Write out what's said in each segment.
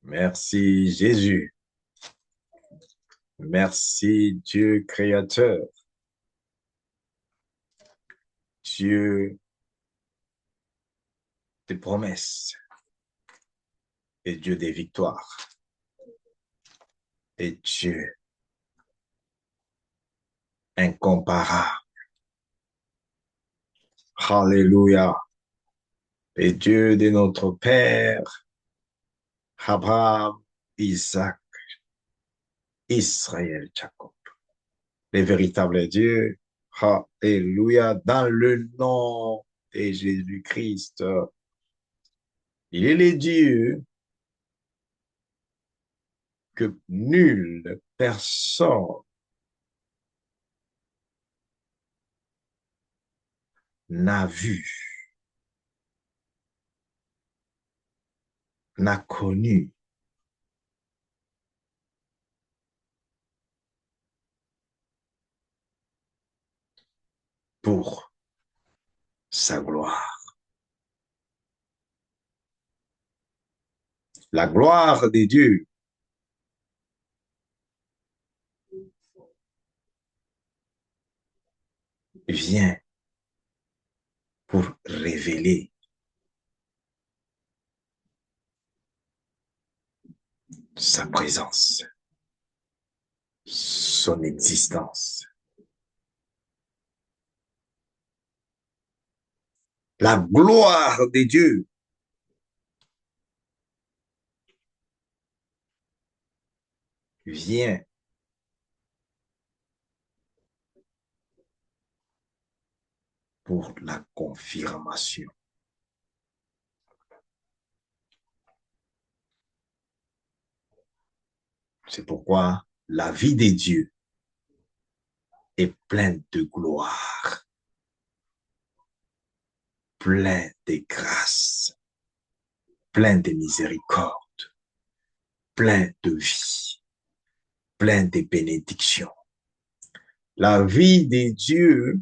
Merci Jésus. Merci Dieu créateur, Dieu des promesses et Dieu des victoires. Et Dieu incomparable. Alléluia. Et Dieu de notre Père, Abraham, Isaac, Israël, Jacob. Les véritables dieux. Alléluia. Dans le nom de Jésus-Christ. Il est les dieux que nulle personne n'a vu, n'a connu. Pour sa gloire. La gloire de Dieu vient pour révéler sa présence, son existence. La gloire de Dieu vient pour la confirmation. C'est pourquoi la vie de Dieu est pleine de gloire, pleine de grâce, pleine de miséricorde, pleine de vie, pleine de bénédictions. La vie de Dieu,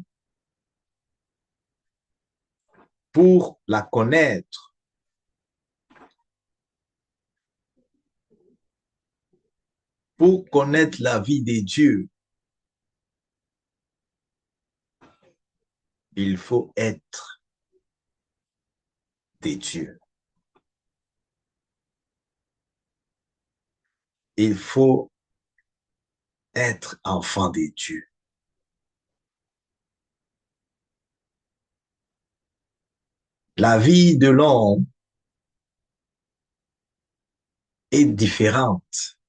pour la connaître, pour connaître la vie de Dieu, il faut être des dieux. Il faut être enfant de Dieu. La vie de l'homme est différente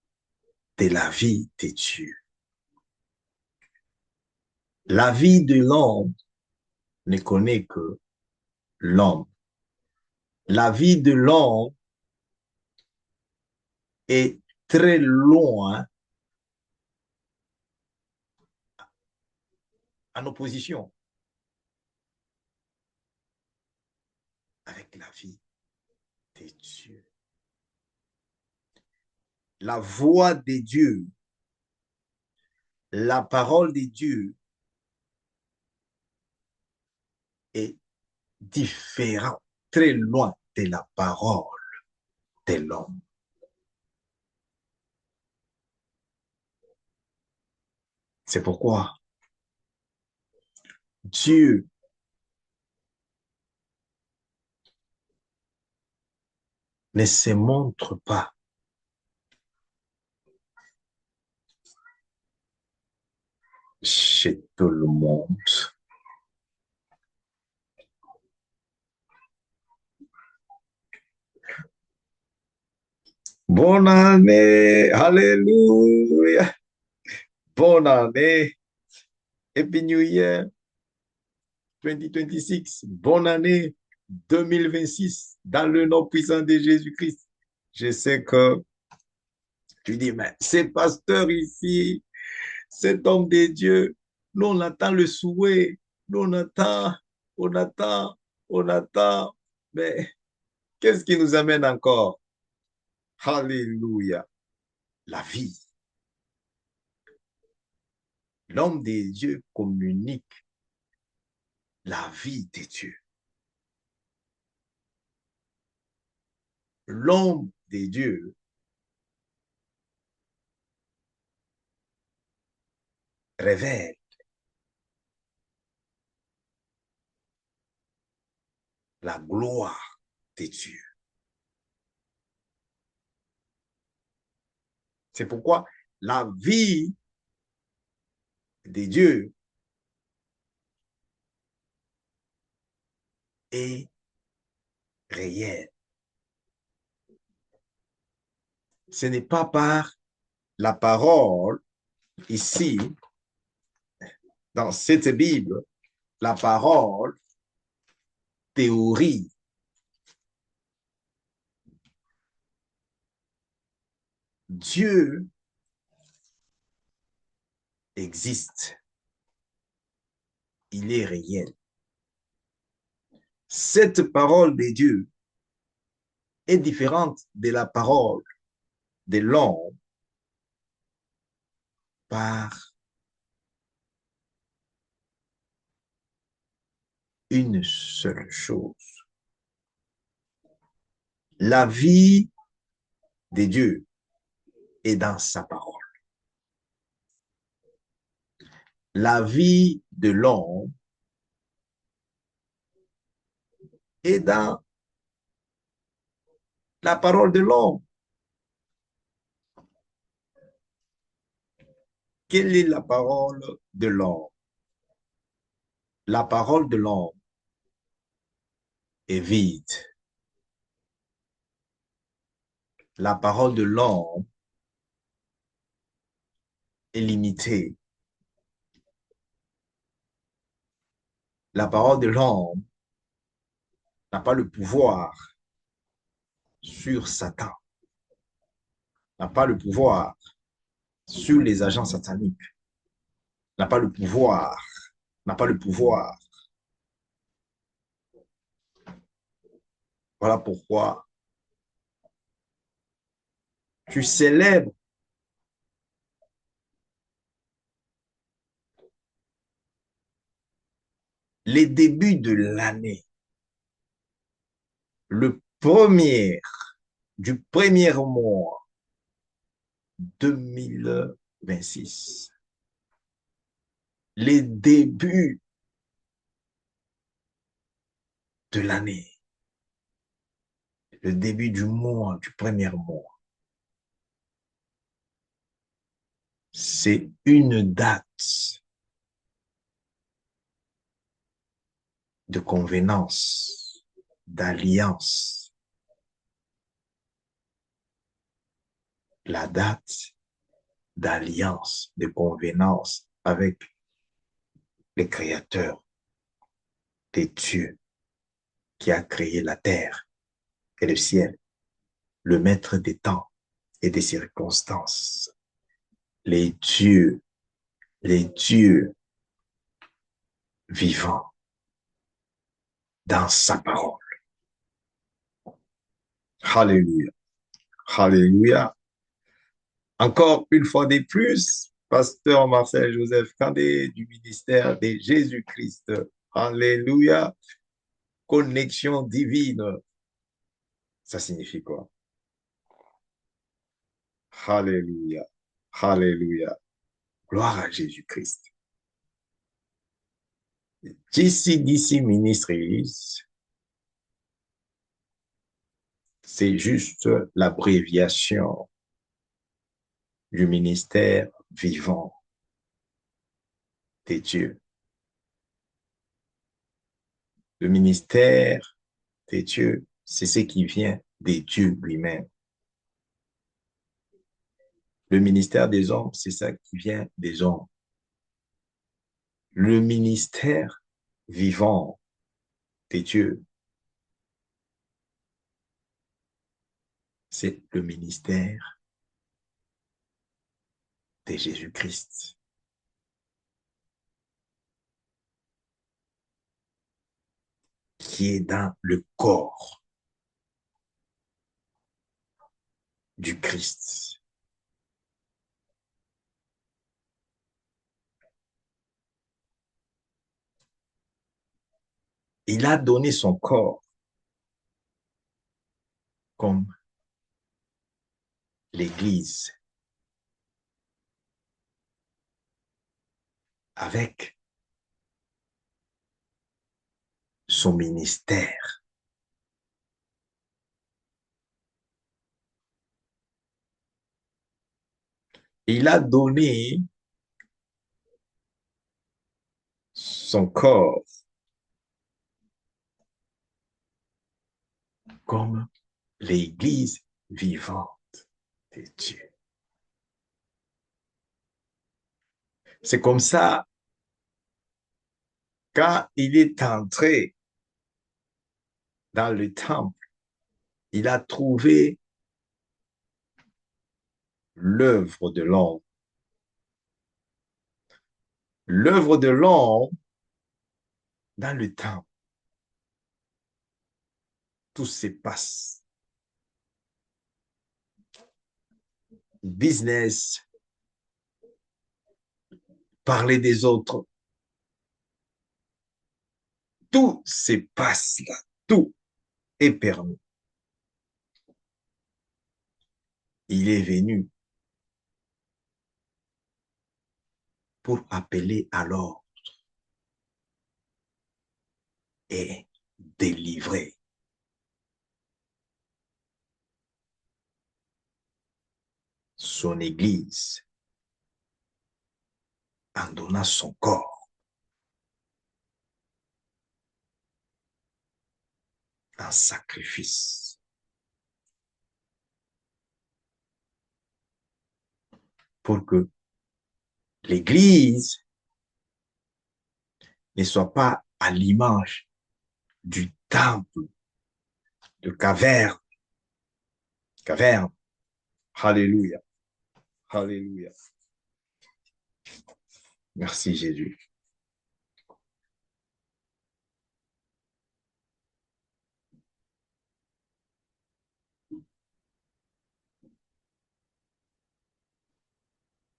de la vie de Dieu. La vie de l'homme ne connaît que l'homme. La vie de l'homme est très loin en opposition avec la vie de Dieu. La voix de Dieu, la parole de Dieu est différente, très loin de la parole de l'homme. C'est pourquoi Dieu ne se montre pas chez tout le monde. Bonne année, alléluia, bonne année, Happy New Year 2026, bonne année 2026, dans le nom puissant de Jésus-Christ. Je sais que tu dis, mais c'est pasteur ici, cet homme de Dieu, nous on attend le souhait, nous on attend, on attend, on attend, mais qu'est-ce qui nous amène encore? Alléluia, la vie. L'homme de Dieu communique la vie de Dieu. L'homme de Dieu révèle la gloire de Dieu. C'est pourquoi la vie de Dieu est réelle. Ce n'est pas par la parole, ici, dans cette Bible, la parole, théorie. Dieu existe. Il est réel. Cette parole de Dieu est différente de la parole de l'homme par une seule chose. La vie de Dieu est dans sa parole. La vie de l'homme est dans la parole de l'homme. Quelle est la parole de l'homme? La parole de l'homme est vide. La parole de l'homme est limitée. La parole de l'homme n'a pas le pouvoir sur Satan, n'a pas le pouvoir sur les agents sataniques, n'a pas le pouvoir, n'a pas le pouvoir. Voilà pourquoi tu célèbres les débuts de l'année, le premier du premier mois 2026, les débuts de l'année, le début du mois, du premier mois. C'est une date de convenance, d'alliance. La date d'alliance, de convenance avec le Créateur des dieux qui a créé la terre et le ciel, le maître des temps et des circonstances. Les dieux vivants dans sa parole. Alléluia. Alléluia. Encore une fois de plus, pasteur Marcel Joseph Kandé du ministère de Jésus-Christ. Alléluia. Connexion divine. Ça signifie quoi? Alléluia. Alléluia. Gloire à Jésus-Christ. JCDC Ministries, c'est juste l'abréviation du ministère vivant des dieux. Le ministère des dieux, c'est ce qui vient des dieux lui-même. Le ministère des hommes, c'est ça qui vient des hommes. Le ministère vivant des dieux, c'est le ministère de Jésus-Christ. Qui est dans le corps du Christ. Il a donné son corps comme l'Église. avec son ministère. Il a donné son corps comme l'Église vivante de Dieu. C'est comme ça, quand il est entré dans le temple, il a trouvé l'œuvre de l'homme. L'œuvre de l'homme dans le temple. Tout se passe. Business, parler des autres. Tout se passe là. Tout est permis. Il est venu pour appeler à l'ordre et délivrer son Église en donnant son corps en sacrifice. Pour que l'Église ne soit pas à l'image du temple de caverne. Caverne. Alléluia. Alléluia. Merci Jésus.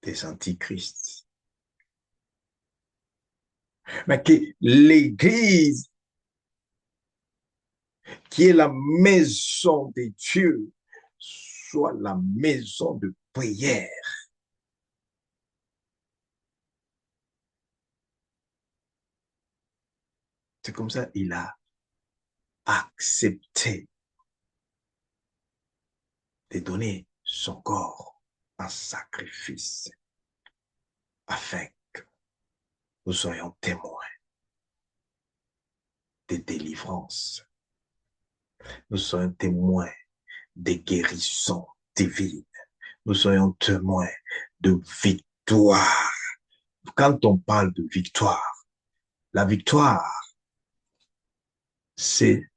Des antichrists. Mais que l'Église, qui est la maison de Dieu, soit la maison de prière. C'est comme ça qu'il a accepté de donner son corps en sacrifice afin que nous soyons témoins de délivrance. Nous soyons témoins des guérisons divines. Nous soyons témoins de victoire. Quand on parle de victoire, la victoire, c'est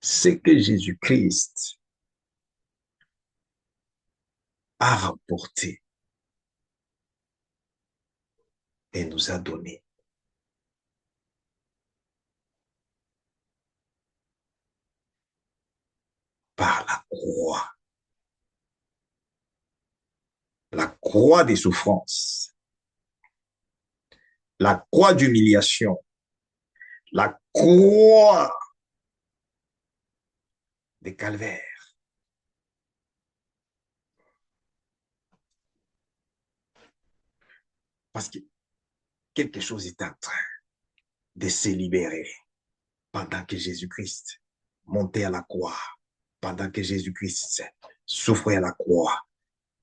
ce que Jésus-Christ a remporté et nous a donné. Par la croix des souffrances, la croix d'humiliation, la croix des calvaires. Parce que quelque chose est en train de se libérer pendant que Jésus-Christ montait à la croix, pendant que Jésus-Christ souffrait à la croix.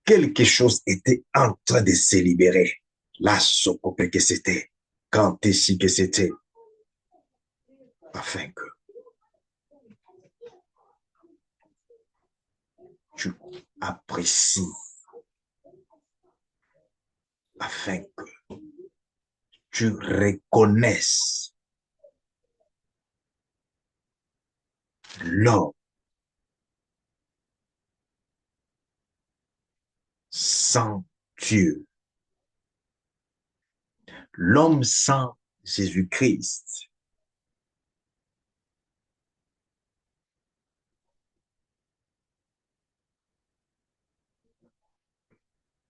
Quelque chose était en train de se libérer. La socope que c'était, quand ici que c'était, afin que tu apprécies, afin que tu reconnaisses l'homme sans Dieu, l'homme sans Jésus-Christ.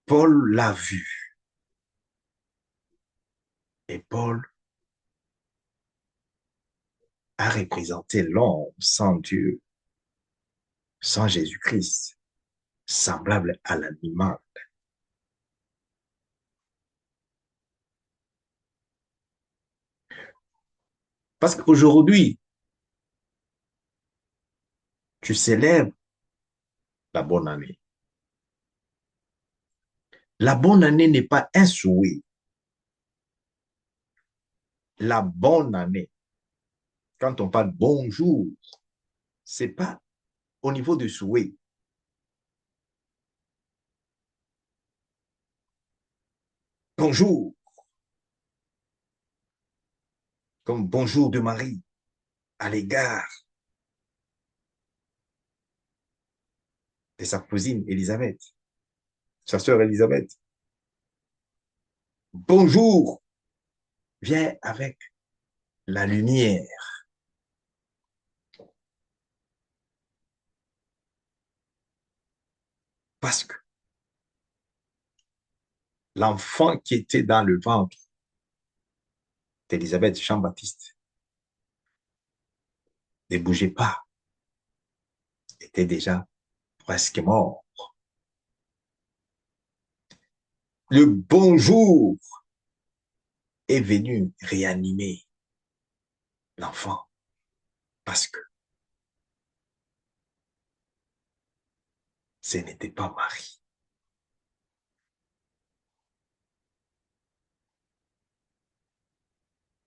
Paul l'a vu et Paul a représenté l'homme sans Dieu, sans Jésus-Christ, semblable à l'animal. Parce qu'aujourd'hui, tu célèbres la bonne année. La bonne année n'est pas un souhait. La bonne année, quand on parle bonjour, c'est pas au niveau du souhait. Bonjour, comme bonjour de Marie à l'égard de sa cousine Elisabeth, sa sœur Elisabeth. Bonjour vient avec la lumière, parce que l'enfant qui était dans le ventre d'Elisabeth Jean-Baptiste ne bougeait pas, était déjà presque mort. Le bonjour est venu réanimer l'enfant parce que ce n'était pas Marie,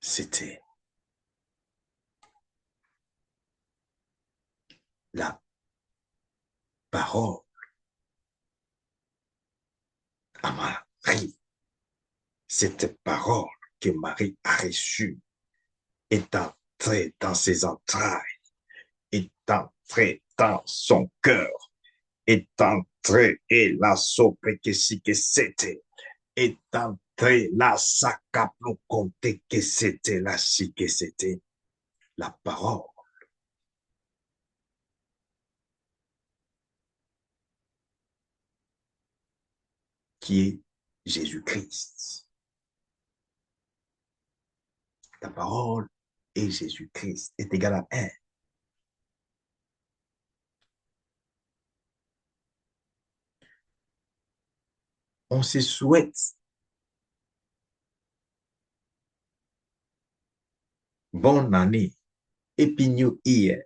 c'était la parole à Marie. Cette parole que Marie a reçue est entrée dans ses entrailles, est entrée dans son cœur, est entrée et la sopre que si que c'était, est entrée la sacaplo compte que c'était, la si que c'était, la parole qui est Jésus-Christ. La parole et Jésus-Christ est égal à un. On se souhaite bonne année et puis New Year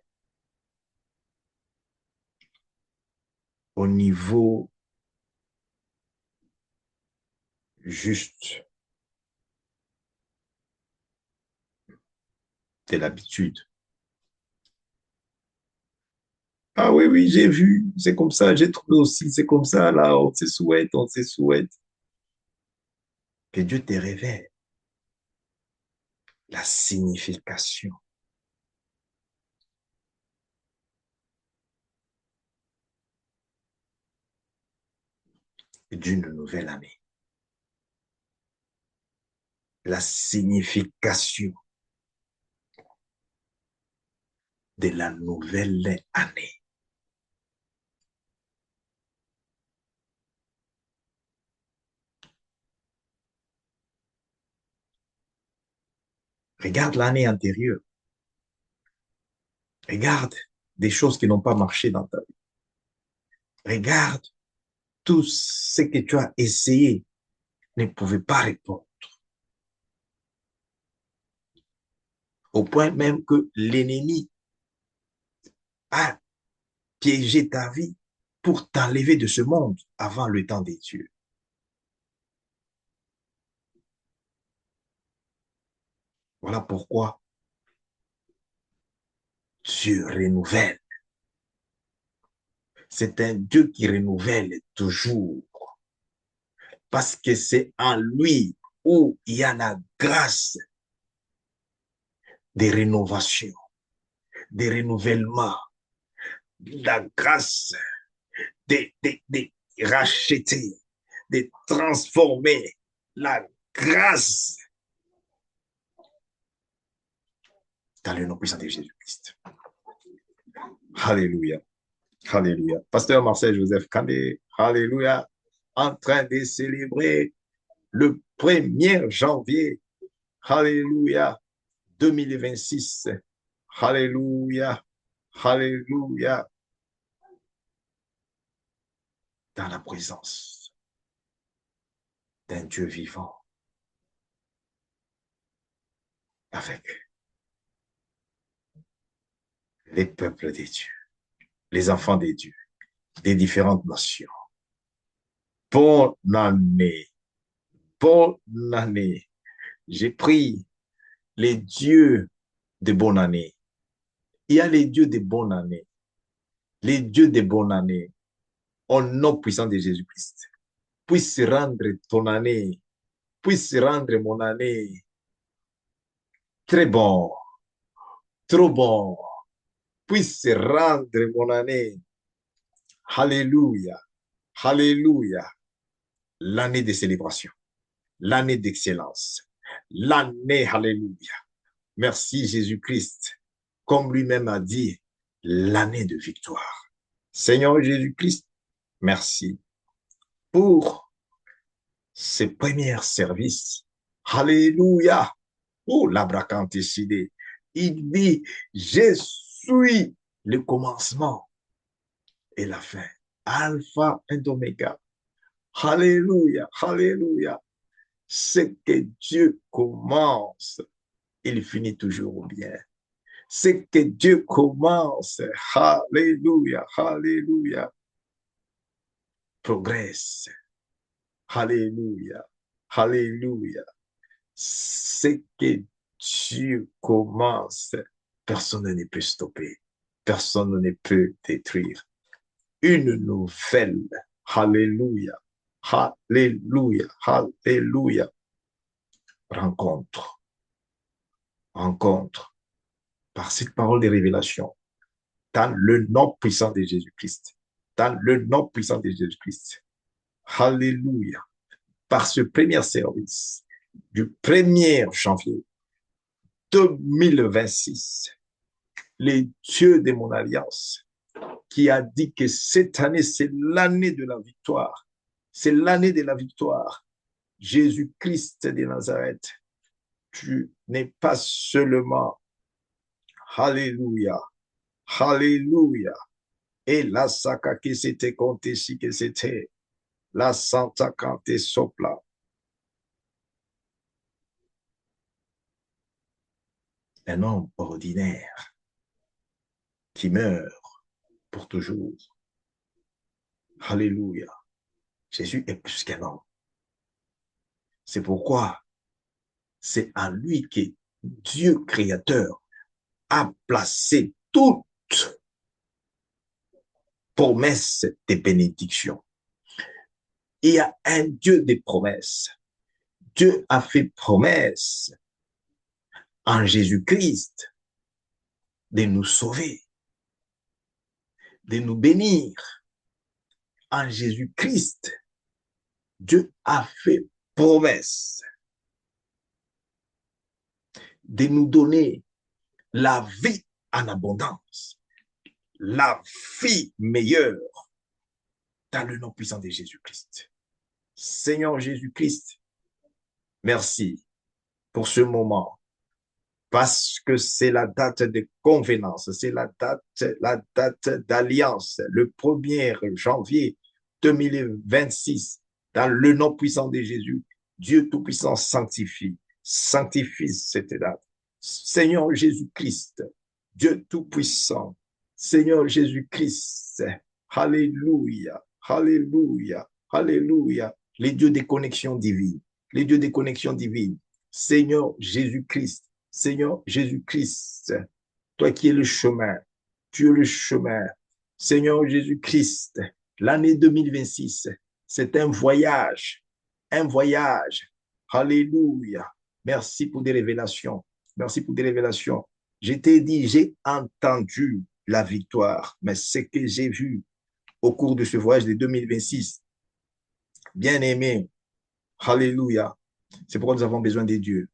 au niveau juste de l'habitude. Ah oui, oui, j'ai vu, c'est comme ça, j'ai trouvé aussi, c'est comme ça, là, on se souhaite. Que Dieu te révèle la signification d'une nouvelle année, la signification de la nouvelle année. Regarde l'année antérieure, regarde des choses qui n'ont pas marché dans ta vie, regarde tout ce que tu as essayé ne pouvait pas répondre, au point même que l'ennemi a piégé ta vie pour t'enlever de ce monde avant le temps des dieux. Voilà pourquoi Dieu renouvelle. C'est un Dieu qui renouvelle toujours, parce que c'est en lui où il y a la grâce des rénovations, des renouvellements, la grâce de racheter, de transformer, la grâce dans le nom puissant de Jésus-Christ. Alléluia. Alléluia. Pasteur Marcel Joseph Kandé, Alléluia, en train de célébrer le 1er janvier, Alléluia, 2026. Alléluia, Alléluia, dans la présence d'un Dieu vivant avec les peuples des dieux, les enfants des dieux, des différentes nations. Bonne année, bonne année. J'ai pris les dieux de bonne année. Il y a les dieux de bonne année. Les dieux de bonne année, au nom puissant de Jésus-Christ, puisse rendre ton année, puisse rendre mon année très bon, trop bon, puisse rendre mon année. Alléluia, alléluia. L'année de célébration, l'année d'excellence, l'année, alléluia. Merci Jésus-Christ, comme lui-même a dit, l'année de victoire. Seigneur Jésus-Christ, merci pour ces premiers services. Alléluia. Oh, l'abracanteside. Il dit, je suis le commencement et la fin. Alpha et Oméga. Alléluia, alléluia. Ce que Dieu commence, il finit toujours bien. Ce que Dieu commence, alléluia, alléluia, progresse. Alléluia, alléluia. Ce que Dieu commence, personne ne peut stopper, personne ne peut détruire. Une nouvelle, alléluia, alléluia, alléluia, rencontre, rencontre, par cette parole de révélation, dans le nom puissant de Jésus-Christ, dans le nom puissant de Jésus-Christ, alléluia, par ce premier service du 1er janvier 2026, les dieux de mon alliance, qui a dit que cette année, c'est l'année de la victoire. C'est l'année de la victoire. Jésus-Christ de Nazareth, tu n'es pas seulement, alléluia, alléluia, et la saka que c'était compté si que c'était, la santa cante sopla. Un homme ordinaire qui meurt pour toujours. Alléluia. Jésus est plus qu'un homme. C'est pourquoi c'est en lui que Dieu créateur a placé toute promesse de bénédiction. Il y a un Dieu des promesses. Dieu a fait promesse en Jésus-Christ de nous sauver, de nous bénir. En Jésus-Christ, Dieu a fait promesse de nous donner la vie en abondance, la vie meilleure dans le nom puissant de Jésus-Christ. Seigneur Jésus-Christ, merci pour ce moment, parce que c'est la date de convenance, c'est la date d'alliance, le 1er janvier 2026, dans le nom puissant de Jésus. Dieu Tout-Puissant sanctifie cette date. Seigneur Jésus-Christ, Dieu Tout-Puissant, Seigneur Jésus-Christ, alléluia, alléluia, alléluia, les dieux des connexions divines, les dieux des connexions divines, Seigneur Jésus-Christ, Seigneur Jésus-Christ, toi qui es le chemin, tu es le chemin, Seigneur Jésus-Christ, l'année 2026, c'est un voyage, alléluia, merci pour des révélations, merci pour des révélations. Je t'ai dit, j'ai entendu la victoire, mais ce que j'ai vu au cours de ce voyage de 2026, bien aimé, alléluia, c'est pourquoi nous avons besoin de Dieu.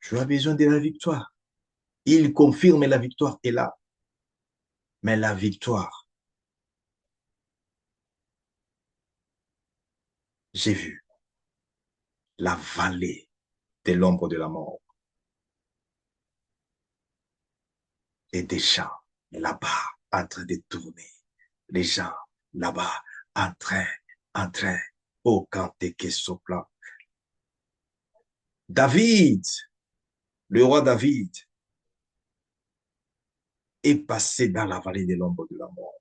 Tu as besoin de la victoire. Il confirme la victoire est là. Mais la victoire, j'ai vu la vallée de l'ombre de la mort et des gens là-bas en train de tourner. Les gens là-bas en train, au canté qui sopla. David, le roi David, est passé dans la vallée de l'ombre de la mort.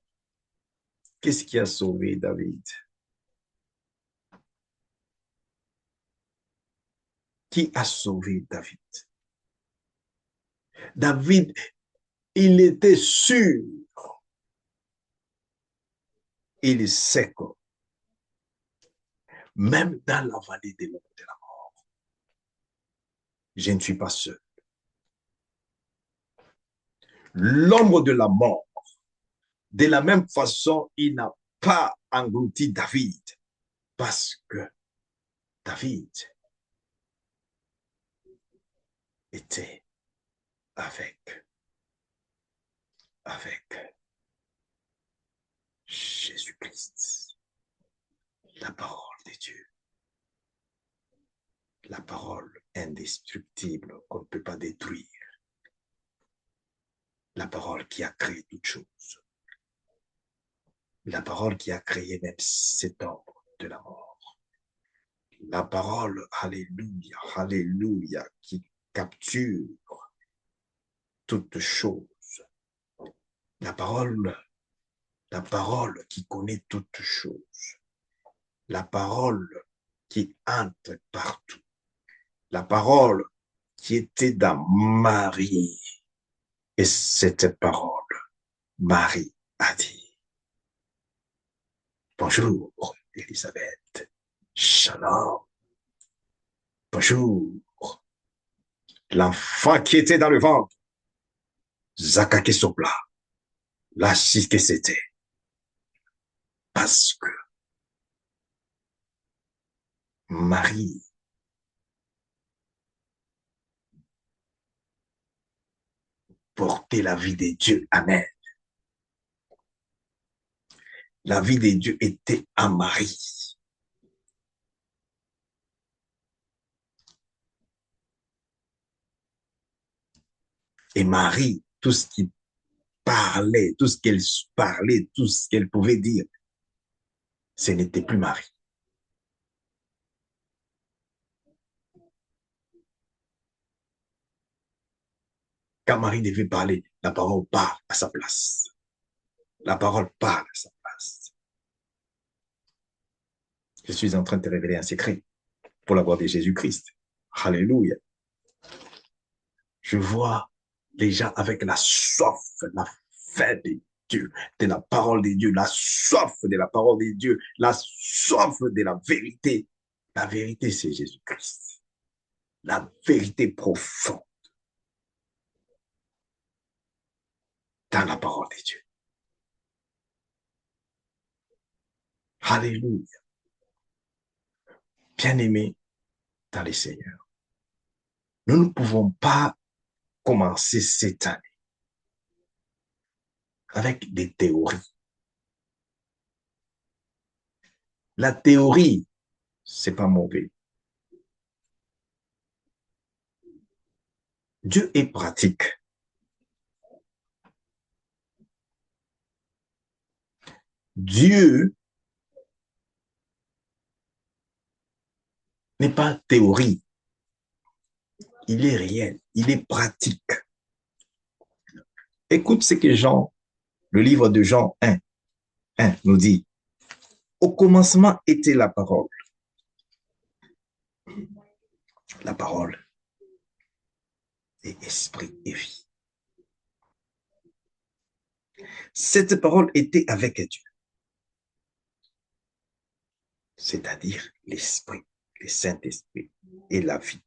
Qu'est-ce qui a sauvé David? Qui a sauvé David? David, il était sûr, il sait que même dans la vallée de l'ombre de la mort, je ne suis pas seul. L'ombre de la mort, de la même façon, il n'a pas englouti David parce que David était avec Jésus-Christ, la parole de Dieu, la parole indestructible qu'on ne peut pas détruire, la parole qui a créé toutes choses, la parole qui a créé même cet ombre de la mort, la parole, alléluia, alléluia, qui capture toutes choses, la parole qui connaît toutes choses, la parole qui entre partout, la parole qui était dans Marie. Et cette parole, Marie a dit, bonjour Elisabeth, shalom, bonjour. L'enfant qui était dans le ventre, Zakake Sopla, la que c'était. Parce que Marie portait la vie de Dieu. Amen. La vie de Dieu était en Marie. Et Marie, tout ce qui parlait, tout ce qu'elle parlait, tout ce qu'elle pouvait dire, ce n'était plus Marie. Quand Marie devait parler, la parole part à sa place. La parole parle à sa place. Je suis en train de te révéler un secret pour la gloire de Jésus-Christ. Alléluia. Je vois les gens avec la soif, la faim de Dieu, de la parole de Dieu, la soif de la parole de Dieu, la soif de la vérité. La vérité, c'est Jésus-Christ. La vérité profonde dans la parole de Dieu. Alléluia. Bien-aimés dans les Seigneurs, nous ne pouvons pas commencer cette année avec des théories. La théorie, c'est pas mauvais. Dieu est pratique. Dieu n'est pas théorie. Il est réel. Il est pratique. Écoute ce que Jean, le livre de Jean 1 nous dit. Au commencement était la parole. La parole est esprit et vie. Cette parole était avec Dieu, c'est-à-dire l'esprit, le Saint-Esprit et la vie.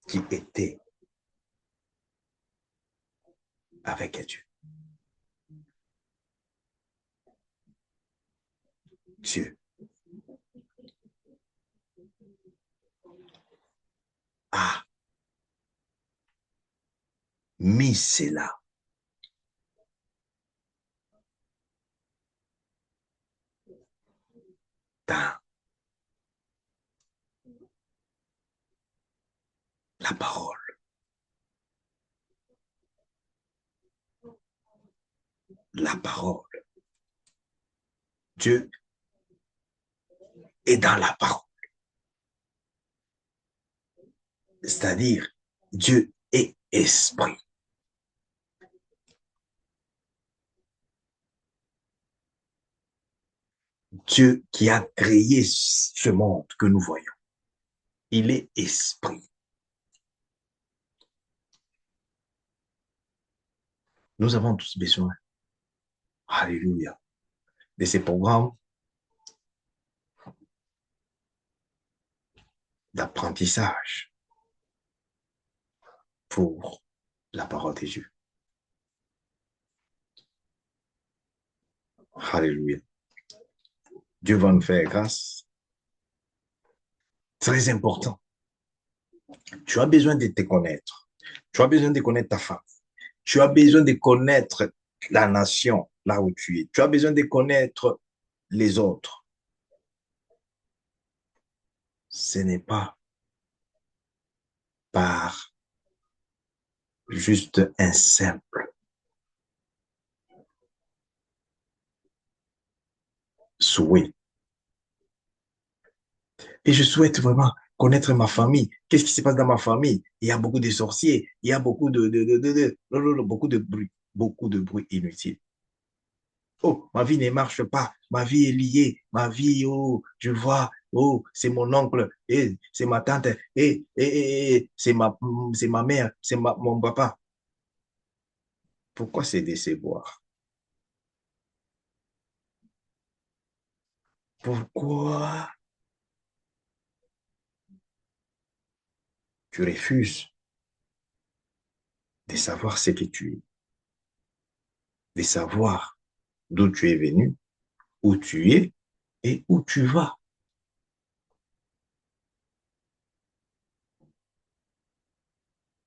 Qui était avec Dieu. Dieu a mis cela dans la parole. La parole. Dieu est dans la parole. C'est-à-dire, Dieu est esprit. Dieu qui a créé ce monde que nous voyons, il est esprit. Nous avons tous besoin, alléluia, de ces programmes d'apprentissage pour la parole de Dieu. Alléluia. Dieu va nous faire grâce. Très important. Tu as besoin de te connaître. Tu as besoin de connaître ta femme. Tu as besoin de connaître la nation là où tu es. Tu as besoin de connaître les autres. Ce n'est pas par juste un simple souhait. Et je souhaite vraiment connaître ma famille. Qu'est-ce qui se passe dans ma famille? Il y a beaucoup de sorciers. Il y a beaucoup beaucoup de bruit inutile. Oh, ma vie ne marche pas. Ma vie est liée. Ma vie, oh, je vois, oh, c'est mon oncle, et c'est ma tante, c'est ma mère, mon papa. Pourquoi c'est décevoir? Pourquoi tu refuses de savoir ce que tu es, de savoir d'où tu es venu, où tu es et où tu vas?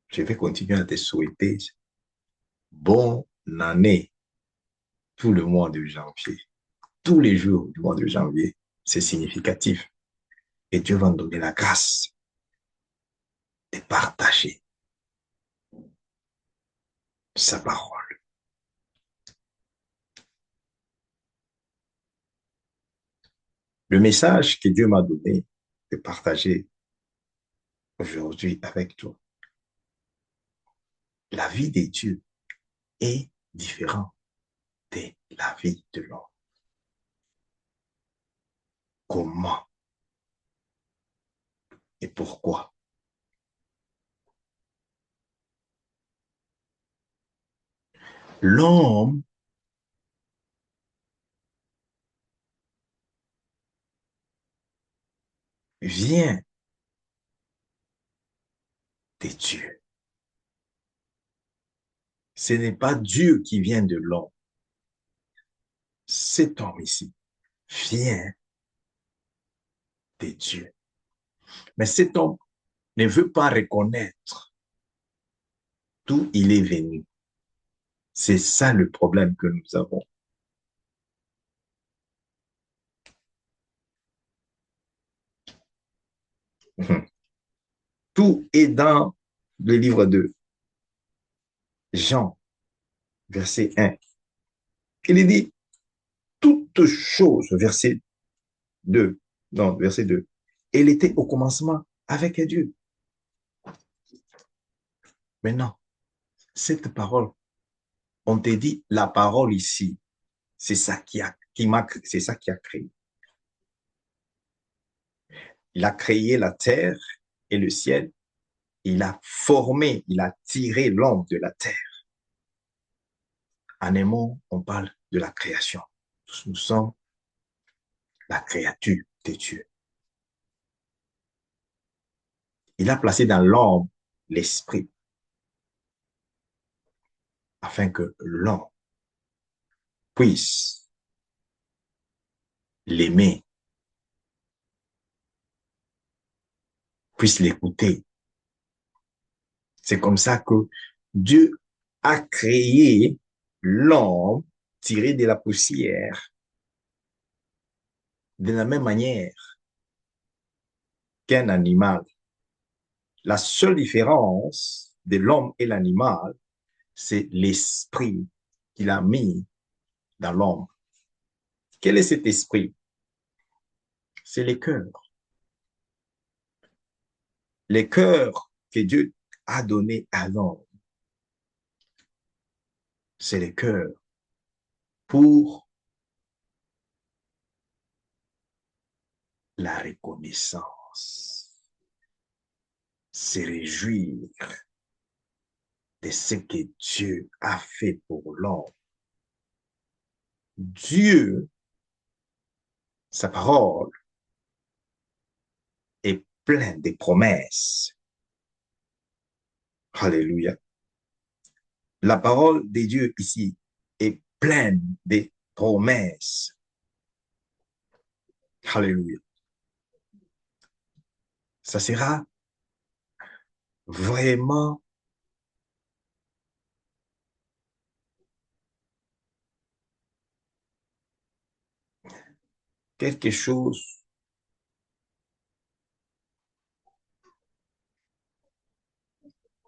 Je vais continuer à te souhaiter bonne année tout le mois de janvier. Tous les jours du mois de janvier, c'est significatif. Et Dieu va nous donner la grâce de partager sa parole. Le message que Dieu m'a donné de partager aujourd'hui avec toi, la vie de Dieu est différente de la vie de l'homme. Comment et pourquoi? L'homme vient de Dieu. Ce n'est pas Dieu qui vient de l'homme. Cet homme ici vient de Dieu. Mais cet homme ne veut pas reconnaître d'où il est venu. C'est ça le problème que nous avons. Tout est dans le livre de Jean, verset 1. Il dit, toute chose, verset 2. Non, verset 2. Elle était au commencement avec Dieu. Maintenant, cette parole, on te dit, la parole ici, c'est ça c'est ça qui a créé. Il a créé la terre et le ciel. Il a formé, il a tiré l'homme de la terre. En un mot, on parle de la création. Tous nous sommes la créature de Dieu. Il a placé dans l'homme l'esprit afin que l'homme puisse l'aimer, puisse l'écouter. C'est comme ça que Dieu a créé l'homme tiré de la poussière de la même manière qu'un animal. La seule différence de l'homme et l'animal, c'est l'esprit qu'il a mis dans l'homme. Quel est cet esprit? C'est le cœur. Le cœur que Dieu a donné à l'homme, c'est le cœur pour la reconnaissance, se réjouir de ce que Dieu a fait pour l'homme. Dieu, sa parole, est pleine de promesses. Alléluia. La parole de Dieu ici est pleine de promesses. Alléluia. Ça sera vraiment quelque chose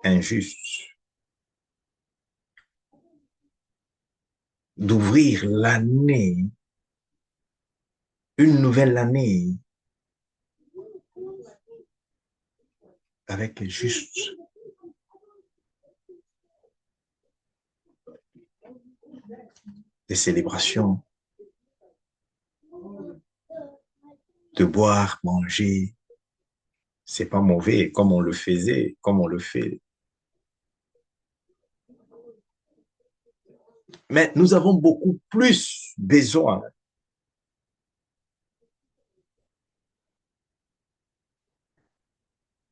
injuste d'ouvrir l'année, une nouvelle année, avec juste des célébrations, de boire, manger. C'est pas mauvais comme on le faisait, comme on le fait. Mais nous avons beaucoup plus besoin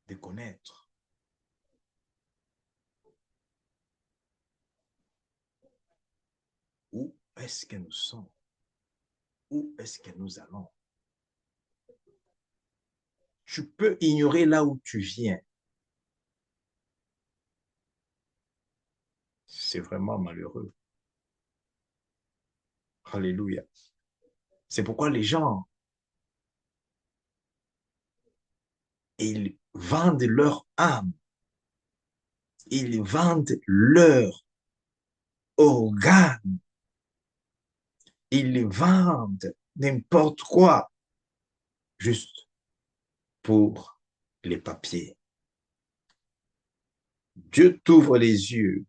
de connaître où est-ce que nous sommes, où est-ce que nous allons. Tu peux ignorer là où tu viens. C'est vraiment malheureux. Alléluia. C'est pourquoi les gens, ils vendent leur âme, ils vendent leur organe, ils vendent n'importe quoi juste pour les papiers. Dieu t'ouvre les yeux,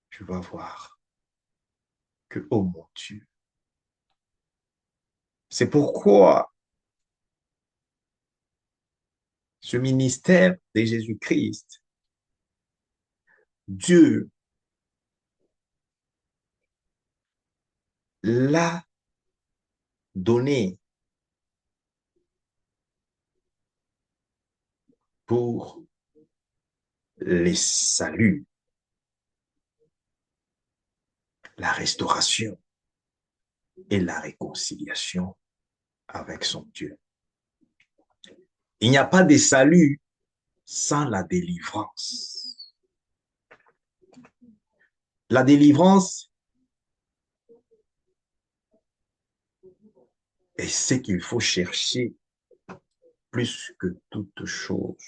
tu vas voir que, oh mon Dieu, c'est pourquoi ce ministère de Jésus-Christ, Dieu l'a donné pour les saluts, la restauration et la réconciliation avec son Dieu. Il n'y a pas de salut sans la délivrance. La délivrance est ce qu'il faut chercher plus que toute chose.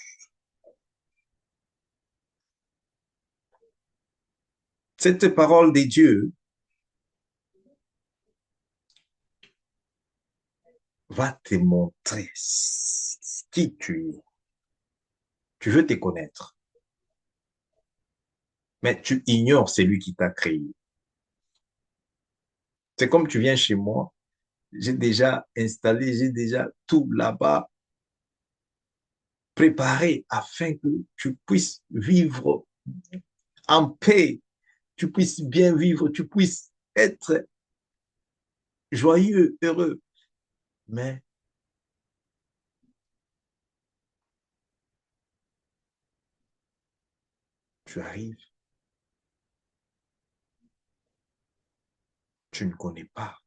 Cette parole de Dieu va te montrer qui tu es. Tu veux te connaître, mais tu ignores celui qui t'a créé. C'est comme tu viens chez moi, j'ai déjà installé, j'ai déjà tout là-bas préparé afin que tu puisses vivre en paix, tu puisses bien vivre, tu puisses être joyeux, heureux. Mais tu arrives, tu ne connais pas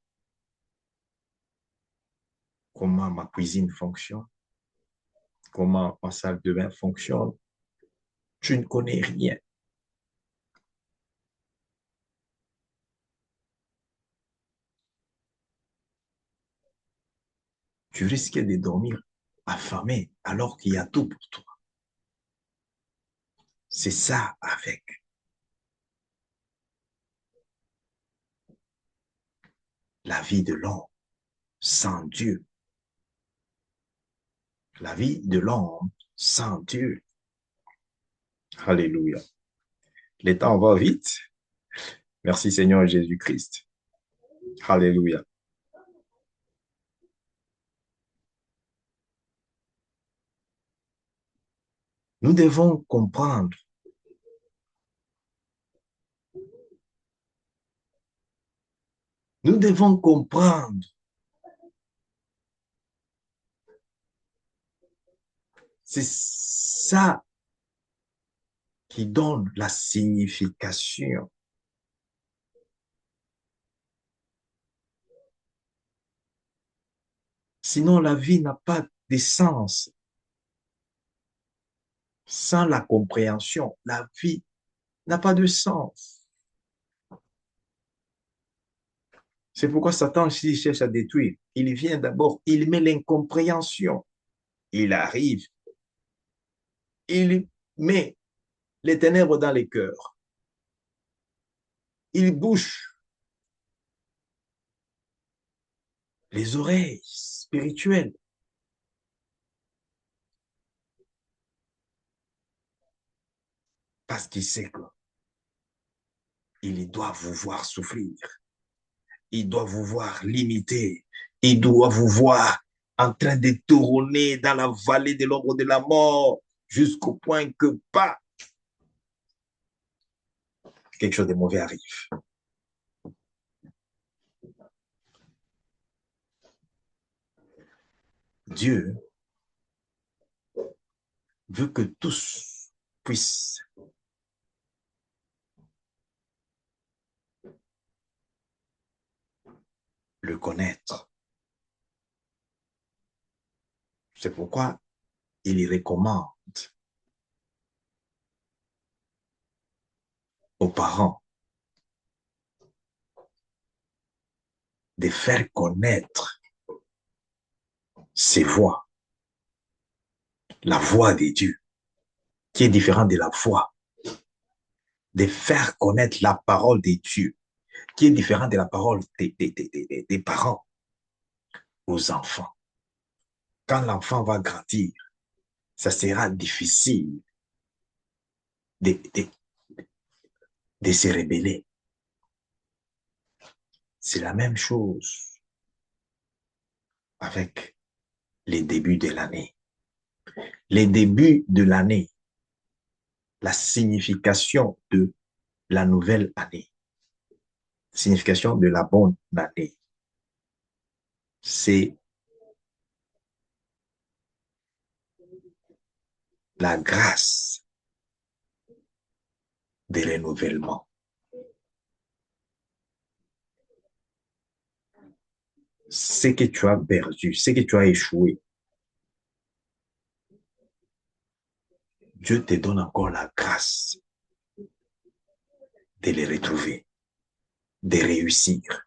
comment ma cuisine fonctionne, comment ma salle de bain fonctionne. Tu ne connais rien. Tu risques de dormir affamé alors qu'il y a tout pour toi. C'est ça avec la vie de l'homme sans Dieu. La vie de l'homme sans Dieu. Alléluia. Les temps vont vite. Merci Seigneur Jésus-Christ. Alléluia. Nous devons comprendre. Nous devons comprendre. C'est ça qui donne la signification. Sinon, la vie n'a pas de sens. Sans la compréhension, la vie n'a pas de sens. C'est pourquoi Satan, s'il cherche à détruire, il vient d'abord, il met l'incompréhension. Il arrive, il met les ténèbres dans les cœurs. Il bouche les oreilles spirituelles. Parce qu'il sait qu'il doit vous voir souffrir. Il doit vous voir limité. Il doit vous voir en train de tourner dans la vallée de l'ombre de la mort jusqu'au point que pas quelque chose de mauvais arrive. Dieu veut que tous puissent le connaître. C'est pourquoi il y recommande aux parents de faire connaître ses voix, la voix de Dieu, qui est différente de la voix, de faire connaître la parole de Dieu, qui est différente de la parole des parents aux enfants. Quand l'enfant va grandir, ça sera difficile de, de, de se rébeller. C'est la même chose avec les débuts de l'année. Les débuts de l'année, la signification de la nouvelle année, signification de la bonne année, c'est la grâce de renouvellement. Ce que tu as perdu, ce que tu as échoué, Dieu te donne encore la grâce de les retrouver, de réussir.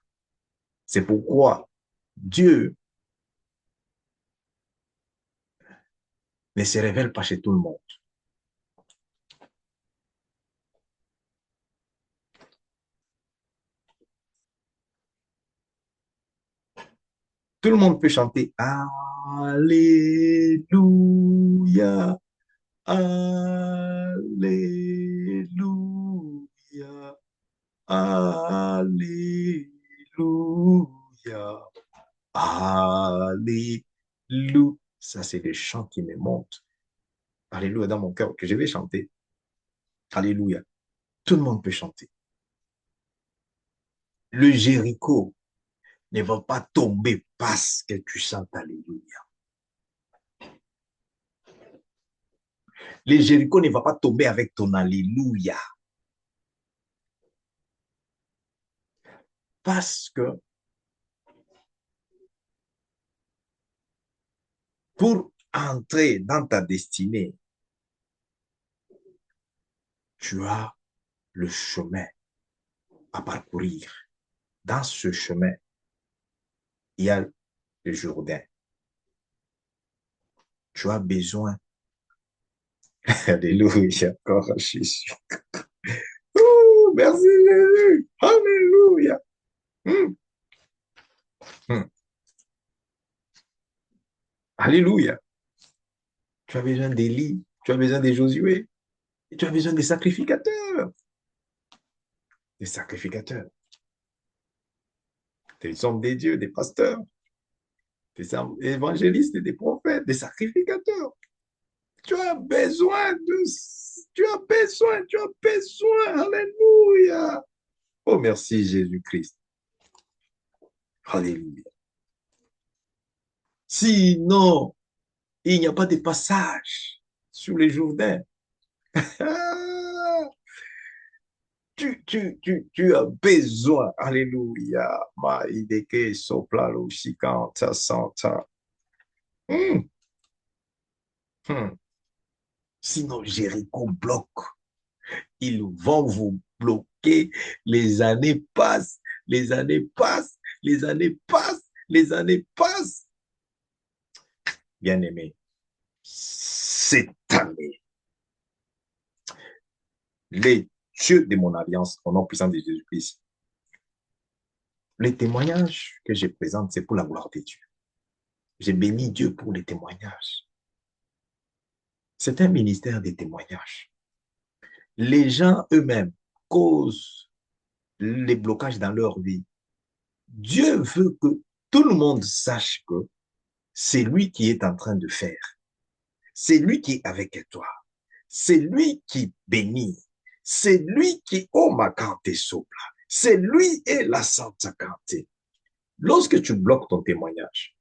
C'est pourquoi Dieu ne se révèle pas chez tout le monde. Tout le monde peut chanter Alléluia, Alléluia, Alléluia, Alléluia. Ça, c'est des chants qui me montent. Alléluia dans mon cœur que je vais chanter. Alléluia. Tout le monde peut chanter. Le Jéricho ne va pas tomber parce que tu chantes Alléluia. Le Jéricho ne va pas tomber avec ton Alléluia. Parce que pour entrer dans ta destinée, tu as le chemin à parcourir. Dans ce chemin, il y a le Jourdain. Tu as besoin. Alléluia, encore Jésus. Merci Jésus. Alléluia. Hum, hum. Alléluia. Tu as besoin d'Élie. Tu as besoin de Josué. Et tu as besoin des sacrificateurs. Des sacrificateurs. Des hommes des dieux, des pasteurs, des évangélistes et des prophètes, des sacrificateurs. Tu as besoin de... tu as besoin. Alléluia. Oh, merci Jésus-Christ. Alléluia. Sinon, il n'y a pas de passage sur les Jourdains. Ah, tu as besoin. Alléluia. Maïdeke soplalo shikanta santa. Hum, hum. Sinon, Jéricho bloque. Ils vont vous bloquer. Les années passent, les années passent, les années passent, les années passent. Bien-aimé, cette année, les dieux de mon alliance, au nom puissant de Jésus-Christ, les témoignages que je présente, c'est pour la gloire de Dieu. J'ai béni Dieu pour les témoignages. C'est un ministère des témoignages. Les gens eux-mêmes causent les blocages dans leur vie. Dieu veut que tout le monde sache que c'est lui qui est en train de faire. C'est lui qui est avec toi. C'est lui qui bénit. C'est lui qui, oh ma carte sopla. C'est lui et la Sainte Carte. Lorsque tu bloques ton témoignage,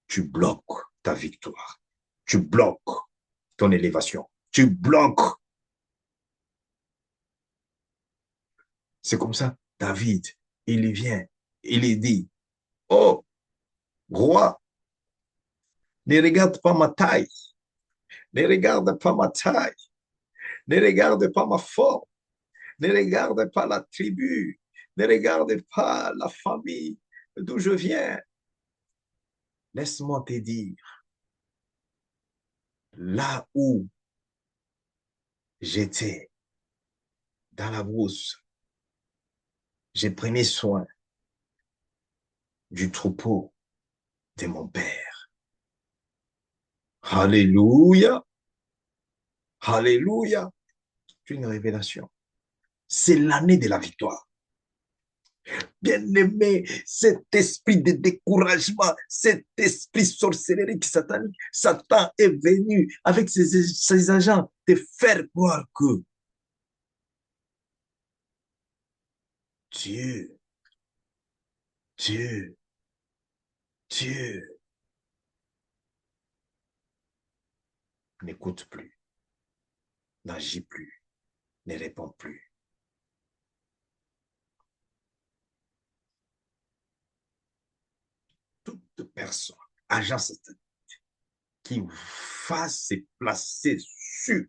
tu bloques ta victoire. Tu bloques ton élévation. Tu bloques. C'est comme ça. David, il vient, il dit, oh, roi, ne regarde pas ma taille, ne regarde pas ma taille, ne regarde pas ma forme, ne regarde pas la tribu, ne regarde pas la famille d'où je viens. Laisse-moi te dire, là où j'étais, dans la brousse, j'ai pris soin du troupeau de mon père. Alléluia, alléluia. C'est une révélation. C'est l'année de la victoire. Bien-aimé, cet esprit de découragement, cet esprit sorcellerie satanique, Satan est venu avec ses agents te faire croire que Dieu, Dieu, Dieu n'écoute plus, n'agit plus, ne répond plus. Toute personne, agent satanique, qui va se placer sur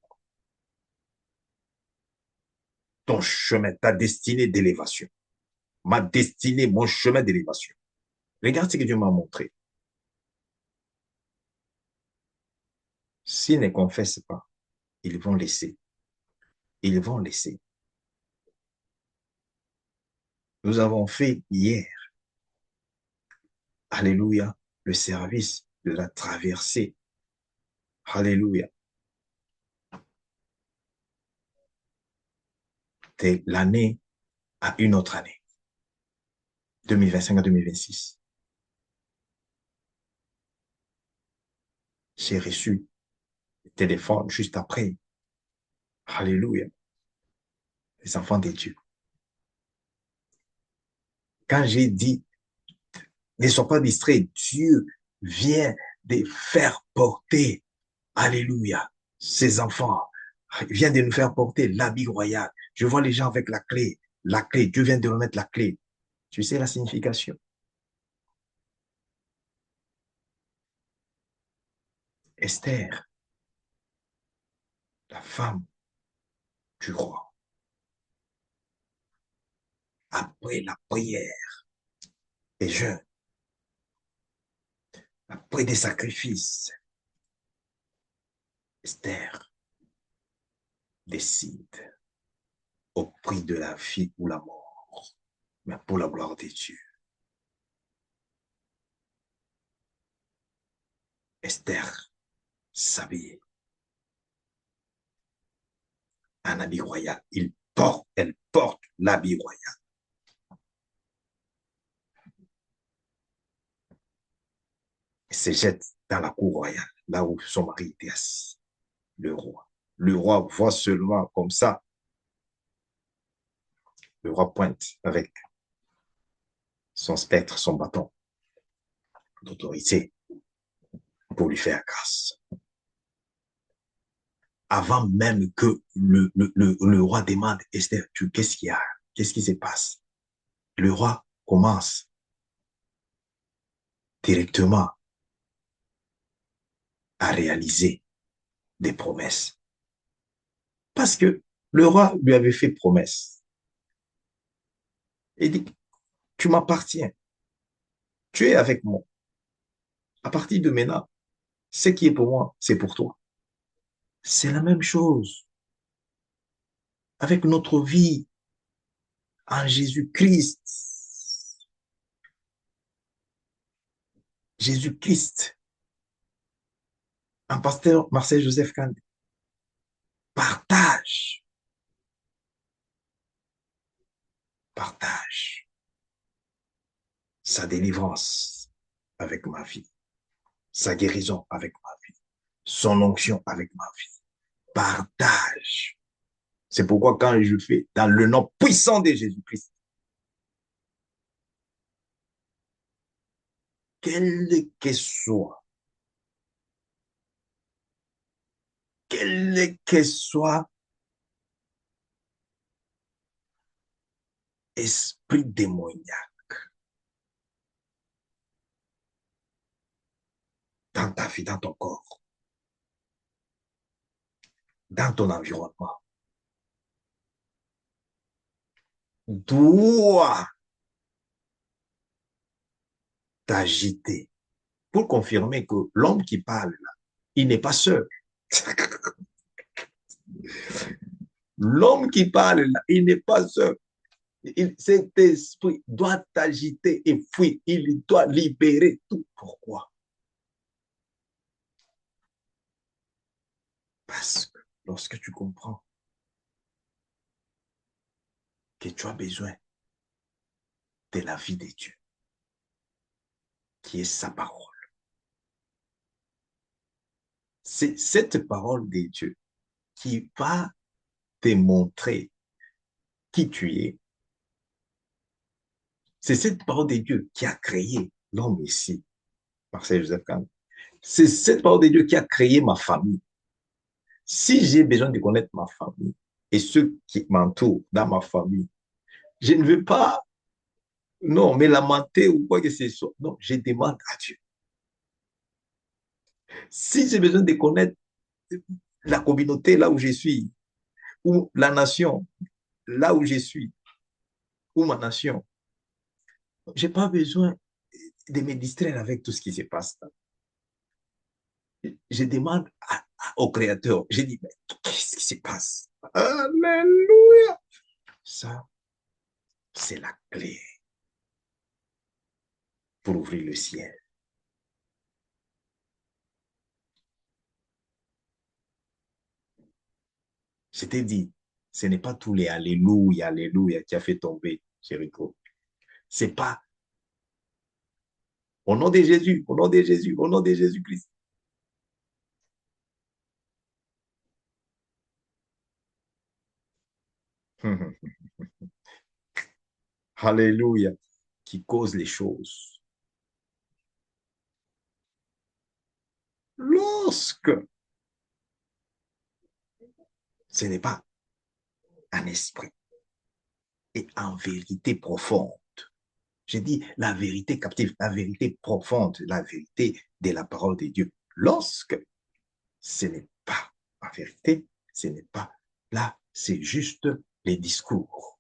ton chemin, ta destinée d'élévation, ma destinée, mon chemin d'élévation. Regarde ce que Dieu m'a montré. S'ils ne confessent pas, ils vont laisser. Ils vont laisser. Nous avons fait hier, alléluia, le service de la traversée. Alléluia. De l'année à une autre année. 2025 à 2026. J'ai reçu le téléphone juste après. Alléluia. Les enfants de Dieu. Quand j'ai dit, ne sois pas distrait, Dieu vient de faire porter, alléluia, ses enfants. Il vient de nous faire porter l'habit royal. Je vois les gens avec la clé. La clé, Dieu vient de remettre la clé. Tu sais la signification? Esther, la femme du roi, après la prière des jeûnes, après des sacrifices, Esther décide au prix de la vie ou la mort, mais pour la gloire de Dieu. Esther s'habille un habit royal. Elle porte l'habit royal. Elle se jette dans la cour royale, là où son mari était assis, le roi. Le roi voit seulement comme ça, le roi pointe avec son spectre, son bâton d'autorité pour lui faire grâce. Avant même que le roi demande, Esther, qu'est-ce qu'il y a? Qu'est-ce qui se passe? Le roi commence directement à réaliser des promesses. Parce que le roi lui avait fait promesse. Il dit, tu m'appartiens, tu es avec moi. À partir de maintenant, ce qui est pour moi, c'est pour toi. C'est la même chose avec notre vie en Jésus-Christ. Jésus-Christ, un pasteur Marcel Joseph Kand, partage, partage sa délivrance avec ma vie, sa guérison avec ma vie, son onction avec ma vie. Partage. C'est pourquoi quand je fais dans le nom puissant de Jésus-Christ, quel que soit esprit démoniaque dans ta vie, dans ton corps, dans ton environnement, doit t'agiter pour confirmer que l'homme qui parle, là, il n'est pas seul. L'homme qui parle, là, il n'est pas seul. Cet esprit doit t'agiter et fuir. Il doit libérer tout. Pourquoi? Parce que lorsque tu comprends que tu as besoin de la vie de Dieu, qui est sa parole, c'est cette parole de Dieu qui va te montrer qui tu es. C'est cette parole de Dieu qui a créé l'homme ici, Marcel Joseph Kahn. C'est cette parole de Dieu qui a créé ma famille. Si j'ai besoin de connaître ma famille et ceux qui m'entourent dans ma famille, je ne veux pas, non, me lamenter ou quoi que ce soit. Non, je demande à Dieu. Si j'ai besoin de connaître la communauté là où je suis, ou la nation là où je suis, ou ma nation, je n'ai pas besoin de me distraire avec tout ce qui se passe là. Je demande au Créateur, je dis, mais qu'est-ce qui se passe? Alléluia! Ça, c'est la clé pour ouvrir le ciel. Je t'ai dit, ce n'est pas tous les Alléluia, Alléluia qui a fait tomber Jéricho. C'est pas au nom de Jésus, au nom de Jésus, au nom de Jésus-Christ. Alléluia, qui cause les choses. Lorsque ce n'est pas un esprit et en vérité profonde, j'ai dit la vérité captive, la vérité profonde, la vérité de la parole de Dieu. Lorsque ce n'est pas la vérité, ce n'est pas là, c'est juste les discours.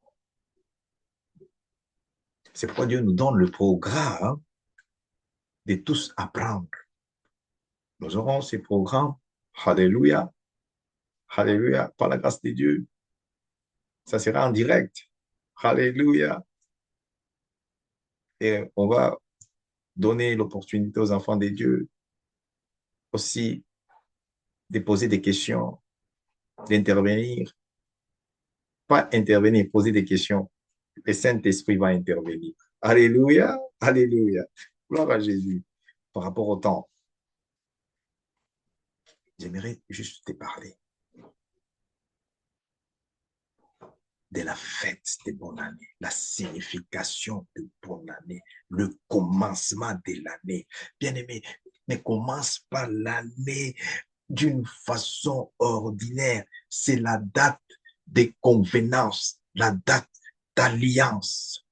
C'est pourquoi Dieu nous donne le programme de tous apprendre. Nous aurons ces programmes, Alléluia, Alléluia, par la grâce de Dieu. Ça sera en direct. Alléluia. Et on va donner l'opportunité aux enfants de Dieu aussi de poser des questions, d'intervenir pas intervenir, poser des questions. Le Saint-Esprit va intervenir. Alléluia, alléluia. Gloire à Jésus. Par rapport au temps, j'aimerais juste te parler de la fête de bonne année, la signification de bonne année, le commencement de l'année. Bien-aimé, ne commence pas l'année d'une façon ordinaire. C'est la date des convenances, la date d'alliance.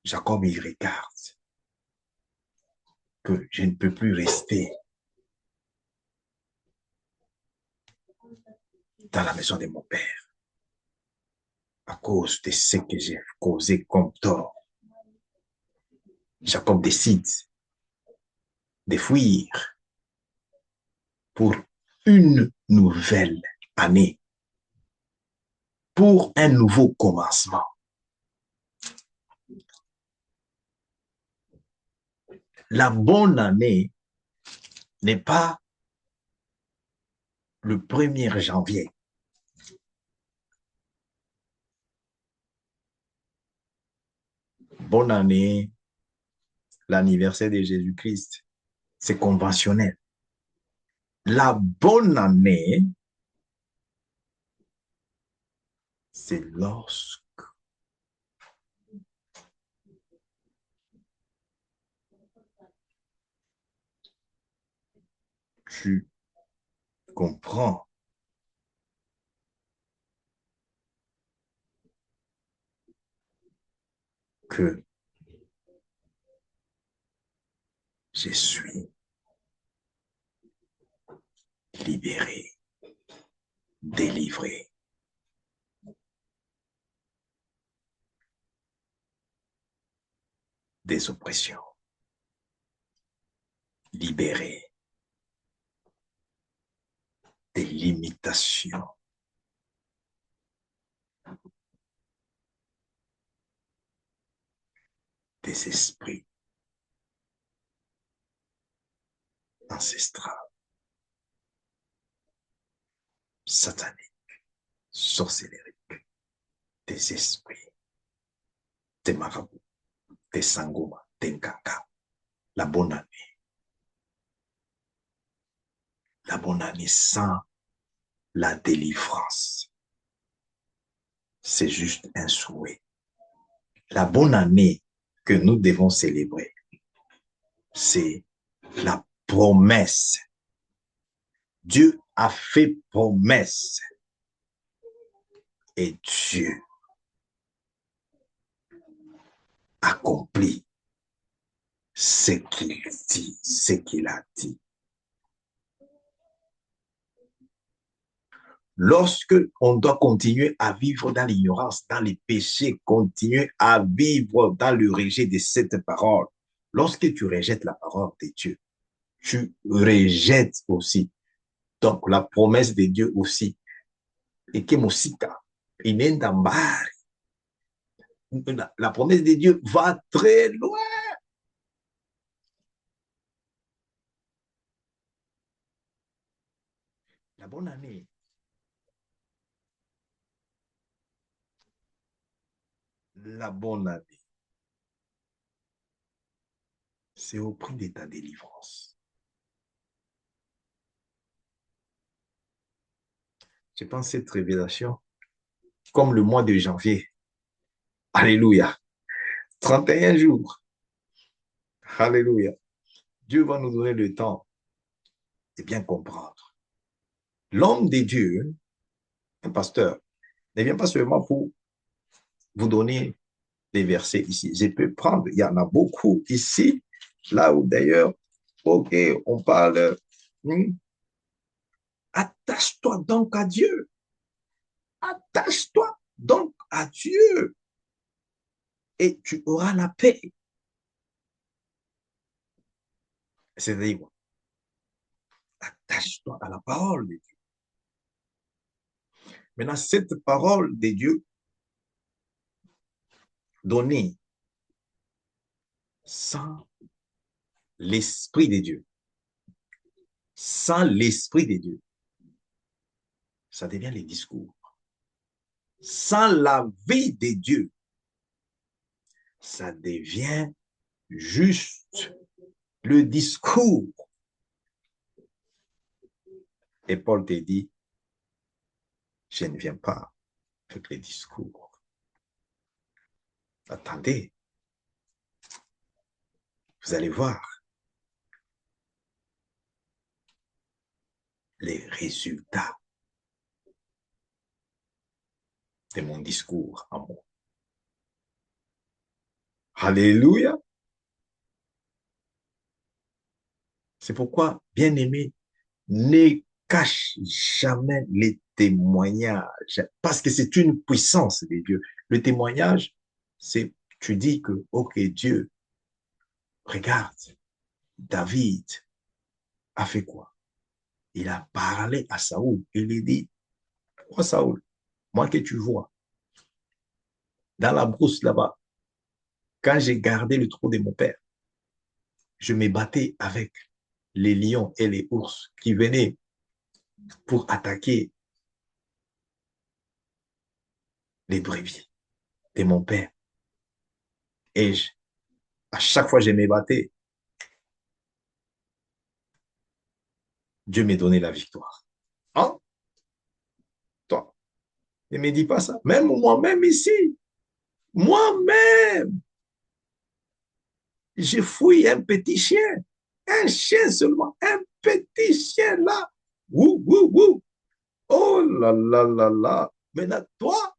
Jacob y regarde que je ne peux plus rester dans la maison de mon père à cause de ce que j'ai causé comme tort. Jacob décide de fuir pour une nouvelle année, pour un nouveau commencement. La bonne année n'est pas le 1er janvier. Bonne année, l'anniversaire de Jésus-Christ, c'est conventionnel. La bonne année, c'est lorsque tu comprends que je suis libéré, délivré. Des oppressions, libéré des limitations, des esprits ancestraux, sataniques, sorcelleriques, des esprits, des marabouts, des sangomas, des nkaka. La bonne année sans la délivrance, c'est juste un souhait. La bonne année que nous devons célébrer, c'est la promesse. Dieu a fait promesse et Dieu accomplit ce qu'il dit, ce qu'il a dit. Lorsque on doit continuer à vivre dans l'ignorance, dans les péchés, continuer à vivre dans le rejet de cette parole, lorsque tu rejettes la parole de Dieu, tu rejettes aussi. Donc, la promesse de Dieu aussi. Et que musika, la promesse de Dieu va très loin. La bonne année. La bonne année. C'est au prix de ta délivrance. Je pense cette révélation, comme le mois de janvier. Alléluia. 31 jours. Alléluia. Dieu va nous donner le temps de bien comprendre. L'homme de Dieu, un pasteur, ne vient pas seulement pour vous donner des versets ici. Je peux prendre, il y en a beaucoup ici, là où d'ailleurs, ok, on parle, attache-toi donc à Dieu. Attache-toi donc à Dieu et tu auras la paix. C'est-à-dire, attache-toi à la parole de Dieu. Maintenant, cette parole de Dieu donnée sans l'Esprit de Dieu, sans l'Esprit de Dieu, ça devient les discours. sans la vie de Dieu, ça devient juste le discours. Et Paul te dit, je ne viens pas avec les discours. Attendez, vous allez voir les résultats de mon discours à moi. Alléluia. C'est pourquoi, bien aimé, ne cache jamais les témoignages, parce que c'est une puissance de Dieu. Le témoignage, c'est, tu dis que, ok, Dieu, regarde, David a fait quoi? Il a parlé à Saoul. Il lui dit, moi, Saoul, moi que tu vois, dans la brousse là-bas, quand j'ai gardé le trou de mon père, je me battais avec les lions et les ours qui venaient pour attaquer les brebis de mon père. Et à chaque fois que je me battais, Dieu m'a donné la victoire. Hein? Toi, ne me dis pas ça. Même moi-même ici, moi-même, j'ai fouillé un petit chien. Un chien seulement. Un petit chien là. Wouh, wouh, wouh. Oh là là là là. Maintenant, toi,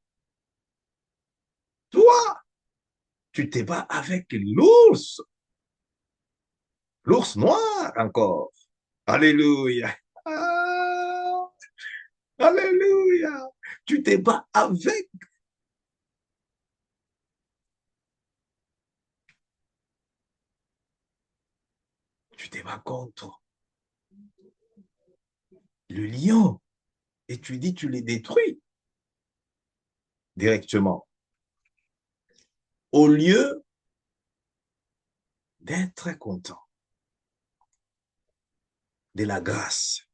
tu te bats avec l'ours. L'ours noir encore. Alléluia. Ah, alléluia. Tu te bats avec. Tu te bats contre le lion. Et tu dis, tu les détruis directement. Au lieu d'être content de la grâce,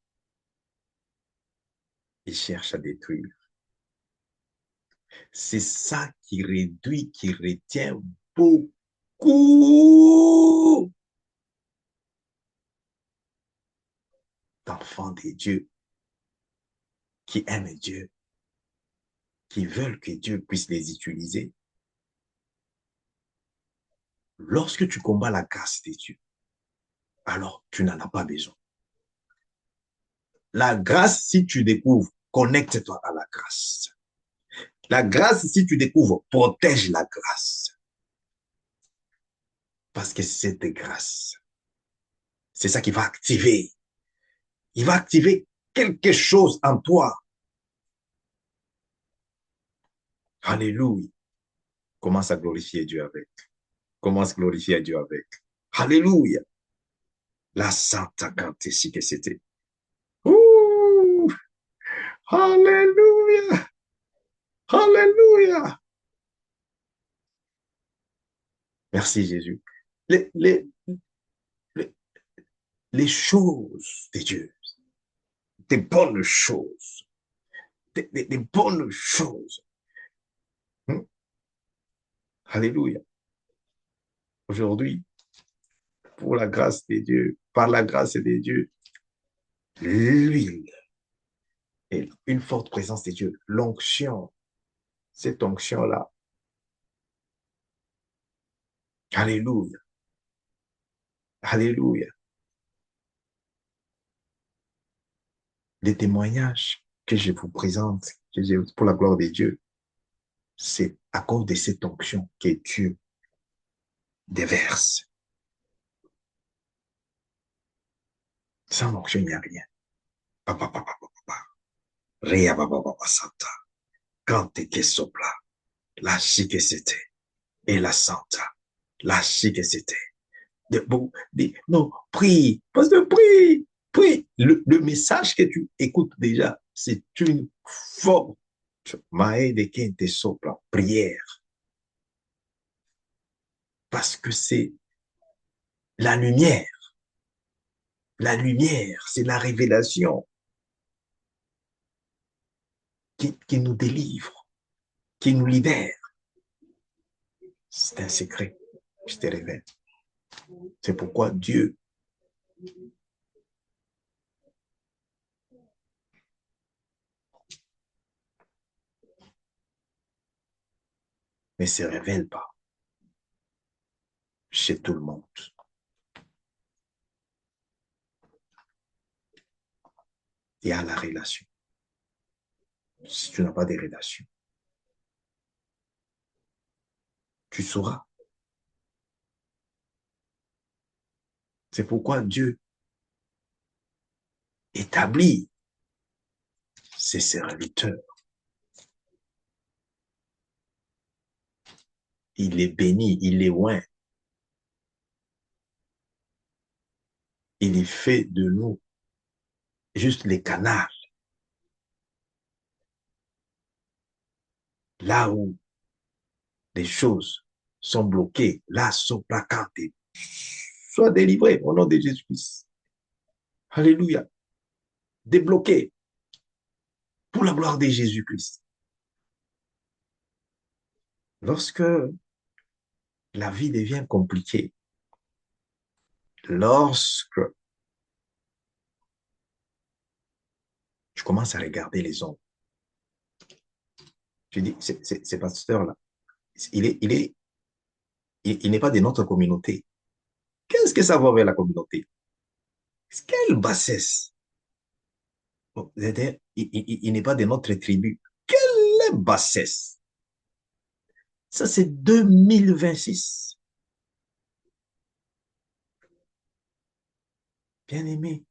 il cherche à détruire. C'est ça qui réduit, qui retient beaucoup d'enfants de Dieu qui aiment Dieu, qui veulent que Dieu puisse les utiliser. Lorsque tu combats la grâce de Dieu, alors tu n'en as pas besoin. La grâce, si tu découvres, connecte-toi à la grâce. La grâce, si tu découvres, protège la grâce. Parce que cette grâce, c'est ça qui va activer. Il va activer quelque chose en toi. Alléluia. Commence à glorifier Dieu avec. Commence à glorifier Dieu avec. Alléluia. La Santa Cantessi que c'était. Ouh! Alléluia. Alléluia. Merci Jésus. Les, les, les, les choses de Dieu, des bonnes choses, des bonnes choses. Hmm? Alléluia. Aujourd'hui, pour la grâce de Dieu, par la grâce de Dieu, l'huile et une forte présence de Dieu, l'onction, cette onction-là. Alléluia. Alléluia. Les témoignages que je vous présente, pour la gloire de Dieu, c'est à cause de cette onction que Dieu déverse. Sans onction, il n'y a rien. Papa, papa, papa, papa. Ria, papa, papa, santa. Quand t'es sopla, la chi que c'était. Et la santa, la chi que c'était. Non, prie, parce que prie, prie. Le message que tu écoutes déjà, c'est une forte maë de quinte sopla, prière. Parce que c'est la lumière. La lumière, c'est la révélation qui nous délivre. qui nous libère. C'est un secret, je te révèle. C'est pourquoi Dieu ne se révèle pas chez tout le monde. Il y a la relation. Si tu n'as pas de relation, tu sauras. C'est pourquoi Dieu établit ses serviteurs. Il les bénit, il les oint. Il fait de nous juste les canals. Là où les choses sont bloquées, là, sont placantées. Sois délivré au nom de Jésus-Christ. Alléluia. Débloqué pour la gloire de Jésus-Christ. Lorsque la vie devient compliquée, lorsque tu commences à regarder les hommes, tu dis, ce pasteur-là, il n'est pas de notre communauté. Qu'est-ce que ça va avec la communauté? Quelle bassesse! Bon, il n'est pas de notre tribu. Quelle bassesse! Ça, c'est 2026. Bien-aimé,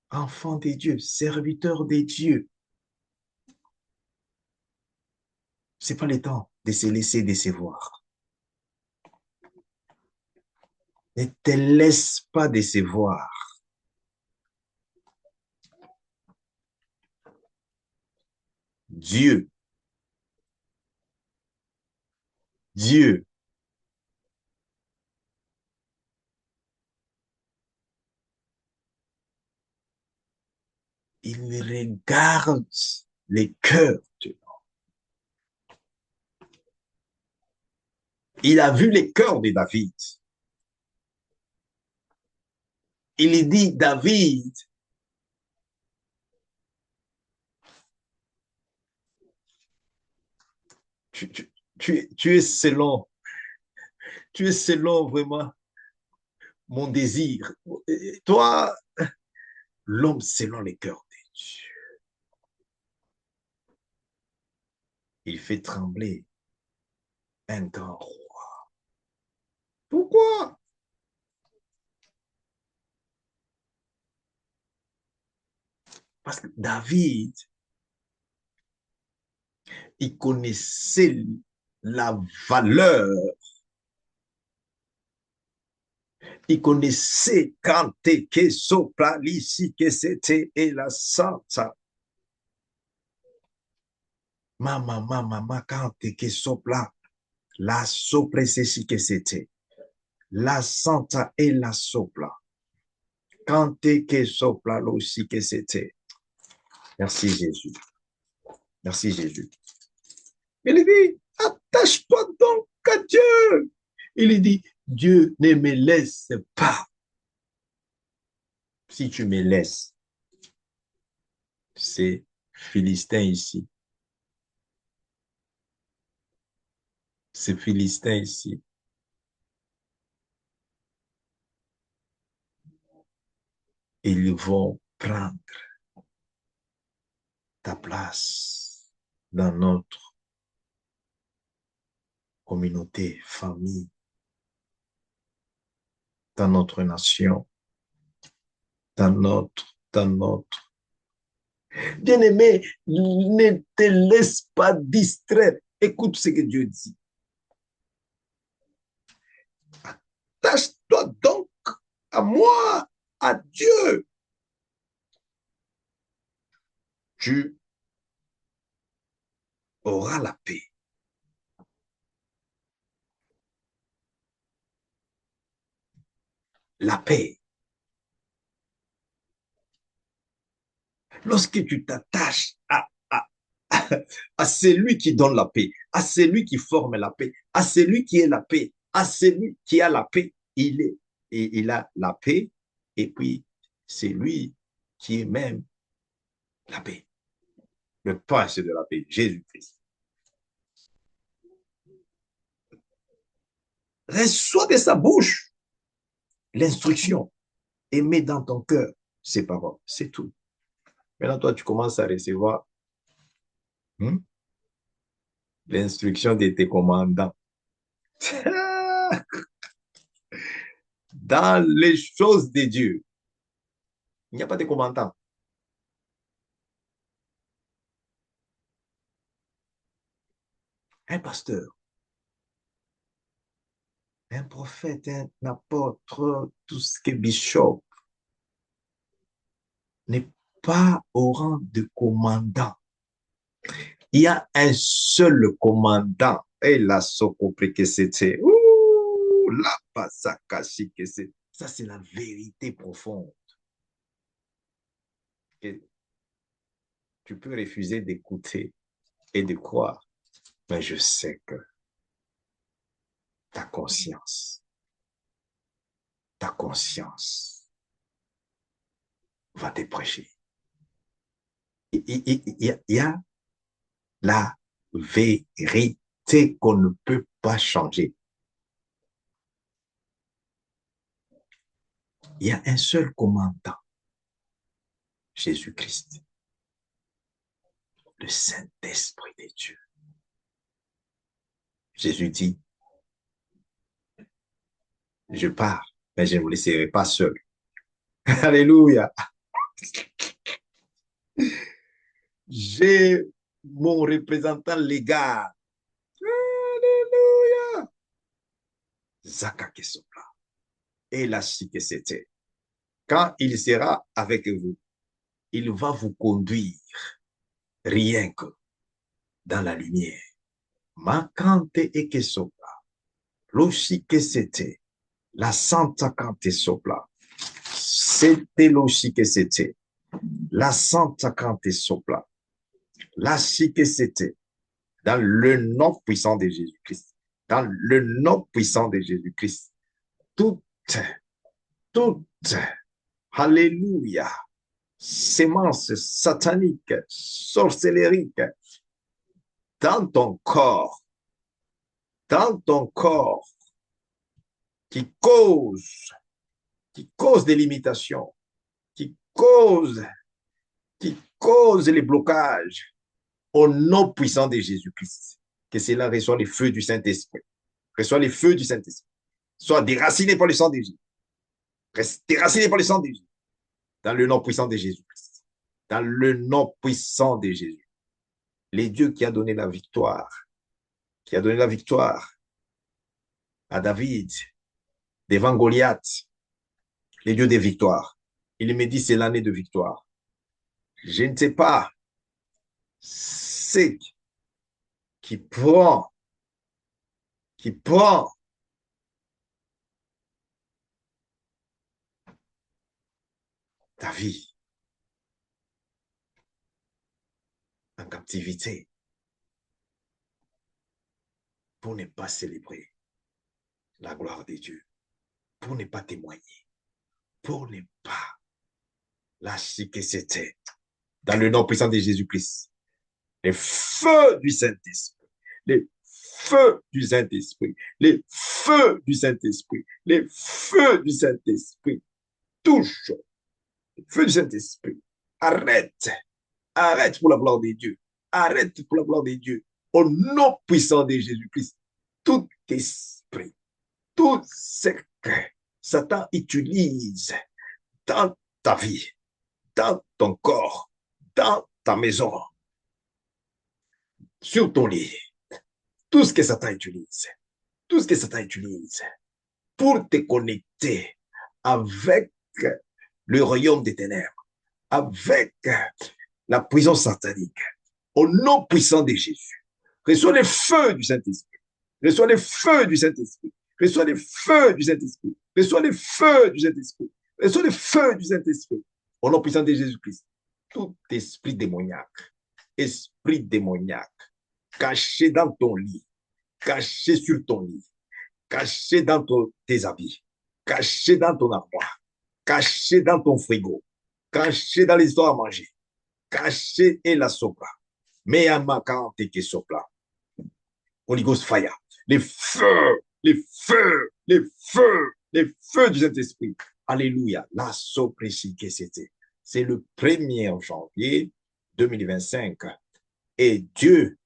enfant de Dieu, serviteur de Dieu, c'est pas le temps de se laisser décevoir. Ne te laisse pas décevoir. Dieu, Dieu, il regarde les cœurs. Il a vu les cœurs de David. Il dit, David, tu, tu, tu es selon, tu es selon vraiment mon désir. Et toi, l'homme selon les cœurs de Dieu. Il fait trembler un grand roi. Pourquoi? Parce que David, il connaissait la valeur, il connaissait quand que sopra l'ici que c'était et la santa. Mama, quand que sopra la sopra c'est que c'était. La santa et la sopra. Quand que sopra aussi que c'était. Merci Jésus. Merci Jésus. Il dit, attache-toi donc à Dieu. Il dit, Dieu ne me laisse pas. Si tu me laisses, ces Philistins ici, ces Philistins ici, ils vont prendre ta place dans notre communauté, famille, dans notre nation, dans notre. Bien-aimé, ne te laisse pas distraire. Écoute ce que Dieu dit. Attache-toi donc à moi, à Dieu. Tu auras la paix. La paix. Lorsque tu t'attaches à à celui qui donne la paix, à celui qui forme la paix, à celui qui est la paix, à celui qui a la paix. Il a la paix et puis c'est lui qui est même la paix. Le prince de la paix, Jésus-Christ. Reçois de sa bouche l'instruction et mets dans ton cœur ses paroles. C'est tout. Maintenant, toi, tu commences à recevoir l'instruction de tes commandants. Dans les choses de Dieu, il n'y a pas de commandant. Un pasteur, un prophète, un apôtre, tout ce qui est bishop, n'est pas au rang de commandant. Il y a un seul commandant. Et la sokopre que c'était. La pasakashi que c'est. Ça, c'est la vérité profonde. Que tu peux refuser d'écouter et de croire. Mais je sais que ta conscience va te prêcher. Il y a la vérité qu'on ne peut pas changer. Il y a un seul commandant, Jésus-Christ, le Saint-Esprit de Dieu. Jésus dit, je pars, mais je ne vous laisserai pas seul. Alléluia. J'ai mon représentant légal. Alléluia. Zaka Kesopla. Et la que c'était. Quand il sera avec vous, il va vous conduire rien que dans la lumière. Makante et Kesopla. Loshi que c'était. La Santa Kante Sopla. C'était loshi que c'était. La Santa Kante Sopla. La que c'était. Dans le nom puissant de Jésus-Christ. Dans le nom puissant de Jésus-Christ. Toute, alléluia, sémence satanique, sorcellerique, dans ton corps, qui cause des limitations, qui cause les blocages, au nom puissant de Jésus-Christ. Que cela reçoit les feux du Saint-Esprit. Reçoit les feux du Saint-Esprit. Soit déraciné par le sang de Jésus. Reste déraciné par le sang de Jésus. Dans le nom puissant de Jésus-Christ. Dans le nom puissant de Jésus. Les dieux qui a donné la victoire. Qui a donné la victoire à David devant Goliath. Les dieux des victoires. Il me dit c'est l'année de victoire. Je ne sais pas c'est qui prend ta vie en captivité pour ne pas célébrer la gloire de Dieu, pour ne pas témoigner, pour ne pas lâcher que c'était dans le nom puissant de Jésus-Christ. Les feux du Saint-Esprit, les feux du Saint-Esprit, les feux du Saint-Esprit, les feux du Saint-Esprit, touche, les feux du Saint-Esprit, arrête pour la gloire de Dieu, arrête pour la gloire de Dieu, au nom puissant de Jésus-Christ, tout esprit, tout ce que Satan utilise dans ta vie, dans ton corps, dans ta maison, sur ton lit, tout ce que Satan utilise pour te connecter avec le royaume des ténèbres, avec la prison satanique, au nom puissant de Jésus. Reçois les feux du Saint-Esprit. Reçois les feux du Saint-Esprit. Reçois les feux du Saint-Esprit. Reçois les feux du Saint-Esprit. Reçois les feux du Saint-Esprit. Au nom puissant de Jésus-Christ. Tout esprit démoniaque esprit démoniaque, caché dans ton lit, caché sur ton lit, caché dans tes habits, caché dans ton armoire, caché dans ton frigo, caché dans les histoires à manger, caché et la sopra. Mais à ma cante qui sopra. Holy Ghost fire. Les feux, les feux, les feux, les feux du Saint-Esprit. Alléluia. La soprécie que c'était. C'est le 1er janvier 2025. Et Dieu,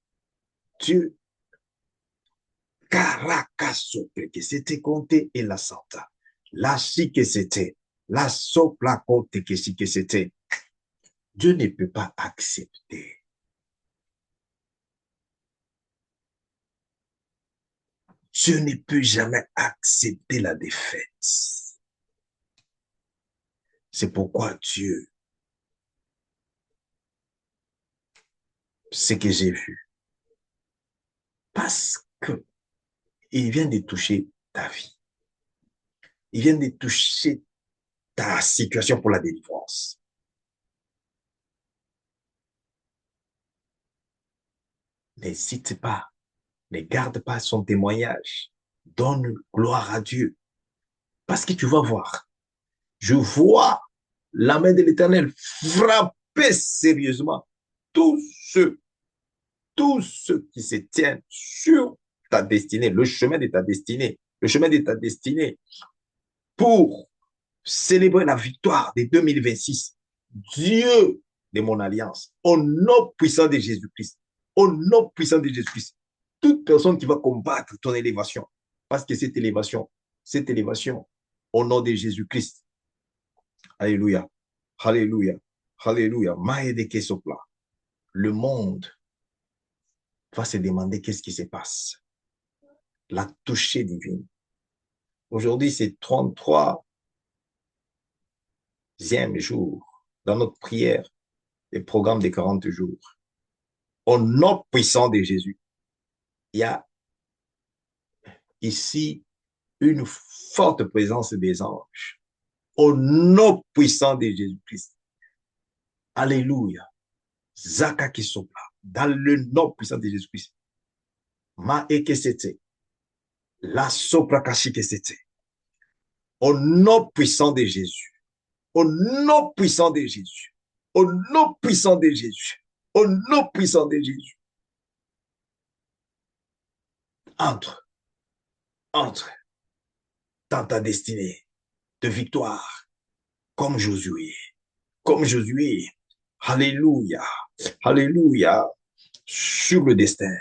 Caracasopre, que c'était compté et la santa. La si que c'était. La sopla compte que si que c'était. Dieu ne peut pas accepter. Dieu ne peut jamais accepter la défaite. C'est pourquoi Dieu, ce que j'ai vu, parce que il vient de toucher ta vie. Il vient de toucher ta situation pour la délivrance. N'hésite pas, ne garde pas son témoignage. Donne gloire à Dieu. Parce que tu vas voir. Je vois la main de l'Éternel frapper sérieusement tous ceux, tous ceux qui se tiennent sur ta destinée, le chemin de ta destinée, le chemin de ta destinée pour célébrer la victoire de 2026. Dieu de mon alliance, au nom puissant de Jésus-Christ, au nom puissant de Jésus-Christ, toute personne qui va combattre ton élévation, parce que cette élévation, au nom de Jésus-Christ, alléluia, alléluia, alléluia, Maïde Kesopla, le monde va se demander qu'est-ce qui se passe. La touchée divine. Aujourd'hui, c'est 33e jour dans notre prière, les programmes des 40 jours. Au nom puissant de Jésus, il y a ici une forte présence des anges. Au nom puissant de Jésus-Christ. Alléluia. Zaka qui sopra. Dans le nom puissant de Jésus-Christ. Ma eke c'était. La sopra kashi que c'était. Au nom puissant de Jésus. Au nom puissant de Jésus. Au nom puissant de Jésus. Au nom puissant de Jésus. Entre, entre dans ta destinée de victoire comme Josué. Comme Josué. Alléluia. Alléluia. Sur le destin,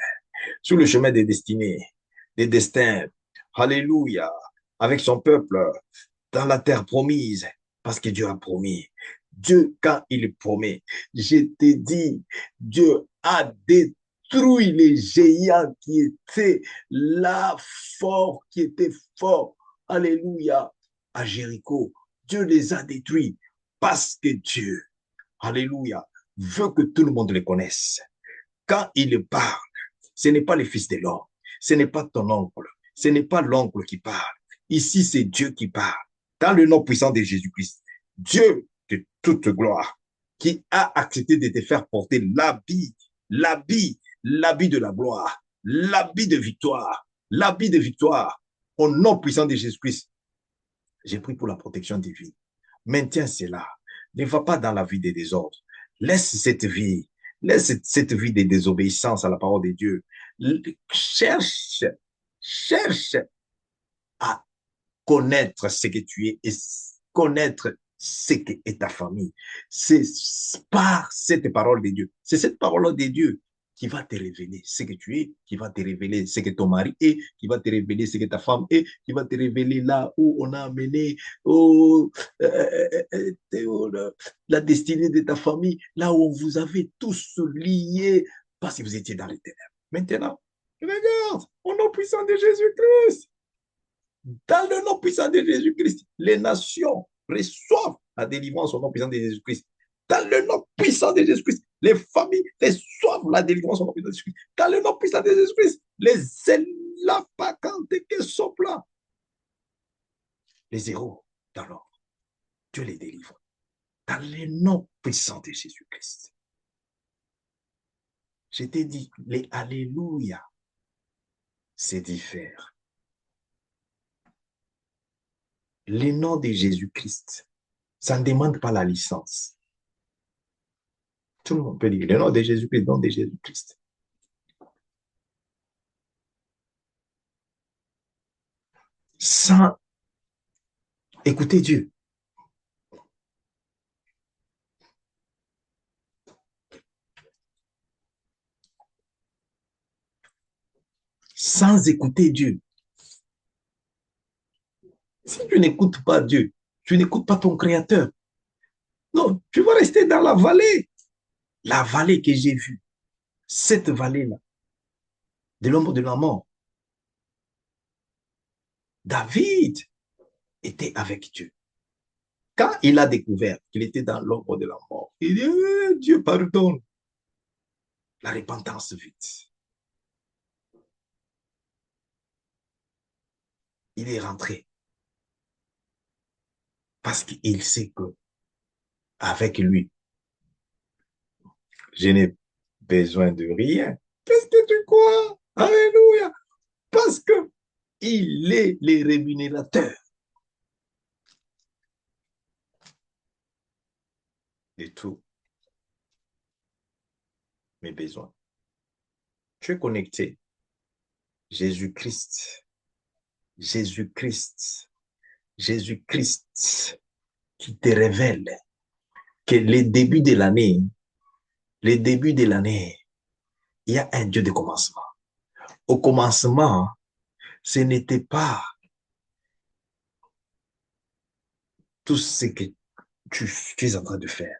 sur le chemin des destins. Alléluia. Avec son peuple dans la terre promise. Parce que Dieu a promis. Dieu, quand il promet, je te dis, Dieu a détruit les géants qui étaient là forts, qui étaient forts. Alléluia. À Jéricho. Dieu les a détruits parce que Dieu, alléluia, veut que tout le monde le connaisse. Quand il parle, ce n'est pas le fils de l'homme, ce n'est pas ton oncle, ce n'est pas l'oncle qui parle. Ici, c'est Dieu qui parle. Dans le nom puissant de Jésus-Christ, Dieu de toute gloire, qui a accepté de te faire porter l'habit de la gloire, l'habit de victoire, au nom puissant de Jésus-Christ. J'ai pris pour la protection divine. Maintiens cela. Ne va pas dans la vie des désordres. Laisse cette vie. Laisse cette vie de désobéissance à la parole de Dieu. Cherche, cherche à connaître ce que tu es et connaître ce qu'est ta famille. C'est par cette parole de Dieu. C'est cette parole de Dieu qui va te révéler ce que tu es, qui va te révéler ce que ton mari est, qui va te révéler ce que ta femme est, qui va te révéler là où on a amené la destinée de ta famille, là où vous avez tous liés parce que vous étiez dans les ténèbres. Maintenant, regarde, au nom puissant de Jésus-Christ, dans le nom puissant de Jésus-Christ, les nations reçoivent la délivrance au nom puissant de Jésus-Christ. Dans le nom puissant de Jésus-Christ, les familles reçoivent la délivrance au nom puissant de Jésus-Christ. Dans le nom puissant de Jésus-Christ, les élapacantes qui sont là, les héros dans l'ordre, Dieu les délivre. Dans le nom puissant de Jésus-Christ. Je t'ai dit, les Alléluia, c'est différent. Le nom de Jésus-Christ, ça ne demande pas la licence. Tout le monde peut dire le nom de Jésus-Christ, le nom de Jésus-Christ. Sans écouter Dieu. Sans écouter Dieu. Si tu n'écoutes pas Dieu, tu n'écoutes pas ton Créateur. Non, tu vas rester dans la vallée. La vallée que j'ai vue. Cette vallée-là, de l'ombre de la mort. David était avec Dieu. Quand il a découvert qu'il était dans l'ombre de la mort, il dit, Dieu pardonne. La repentance vite. Il est rentré parce qu'il sait que avec lui, je n'ai besoin de rien. Qu'est-ce que tu crois? Alléluia. Parce que il est le rémunérateur de tous mes besoins. Tu es connecté. Jésus-Christ. Jésus-Christ. Jésus-Christ qui te révèle que le début de l'année, il y a un Dieu de commencement. Au commencement, ce n'était pas tout ce que tu es en train de faire.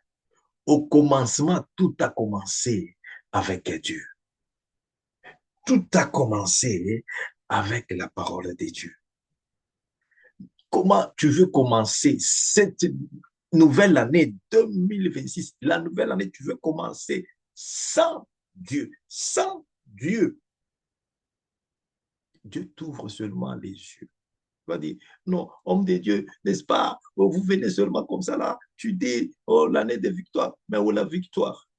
Au commencement, tout a commencé avec Dieu. Tout a commencé avec la parole de Dieu. Comment tu veux commencer cette nouvelle année 2026? La nouvelle année, tu veux commencer sans Dieu. Sans Dieu. Dieu t'ouvre seulement les yeux. Tu vas dire, non, homme de Dieu, n'est-ce pas? Oh, vous venez seulement comme ça là. Tu dis, oh, l'année de victoire. Mais où la victoire?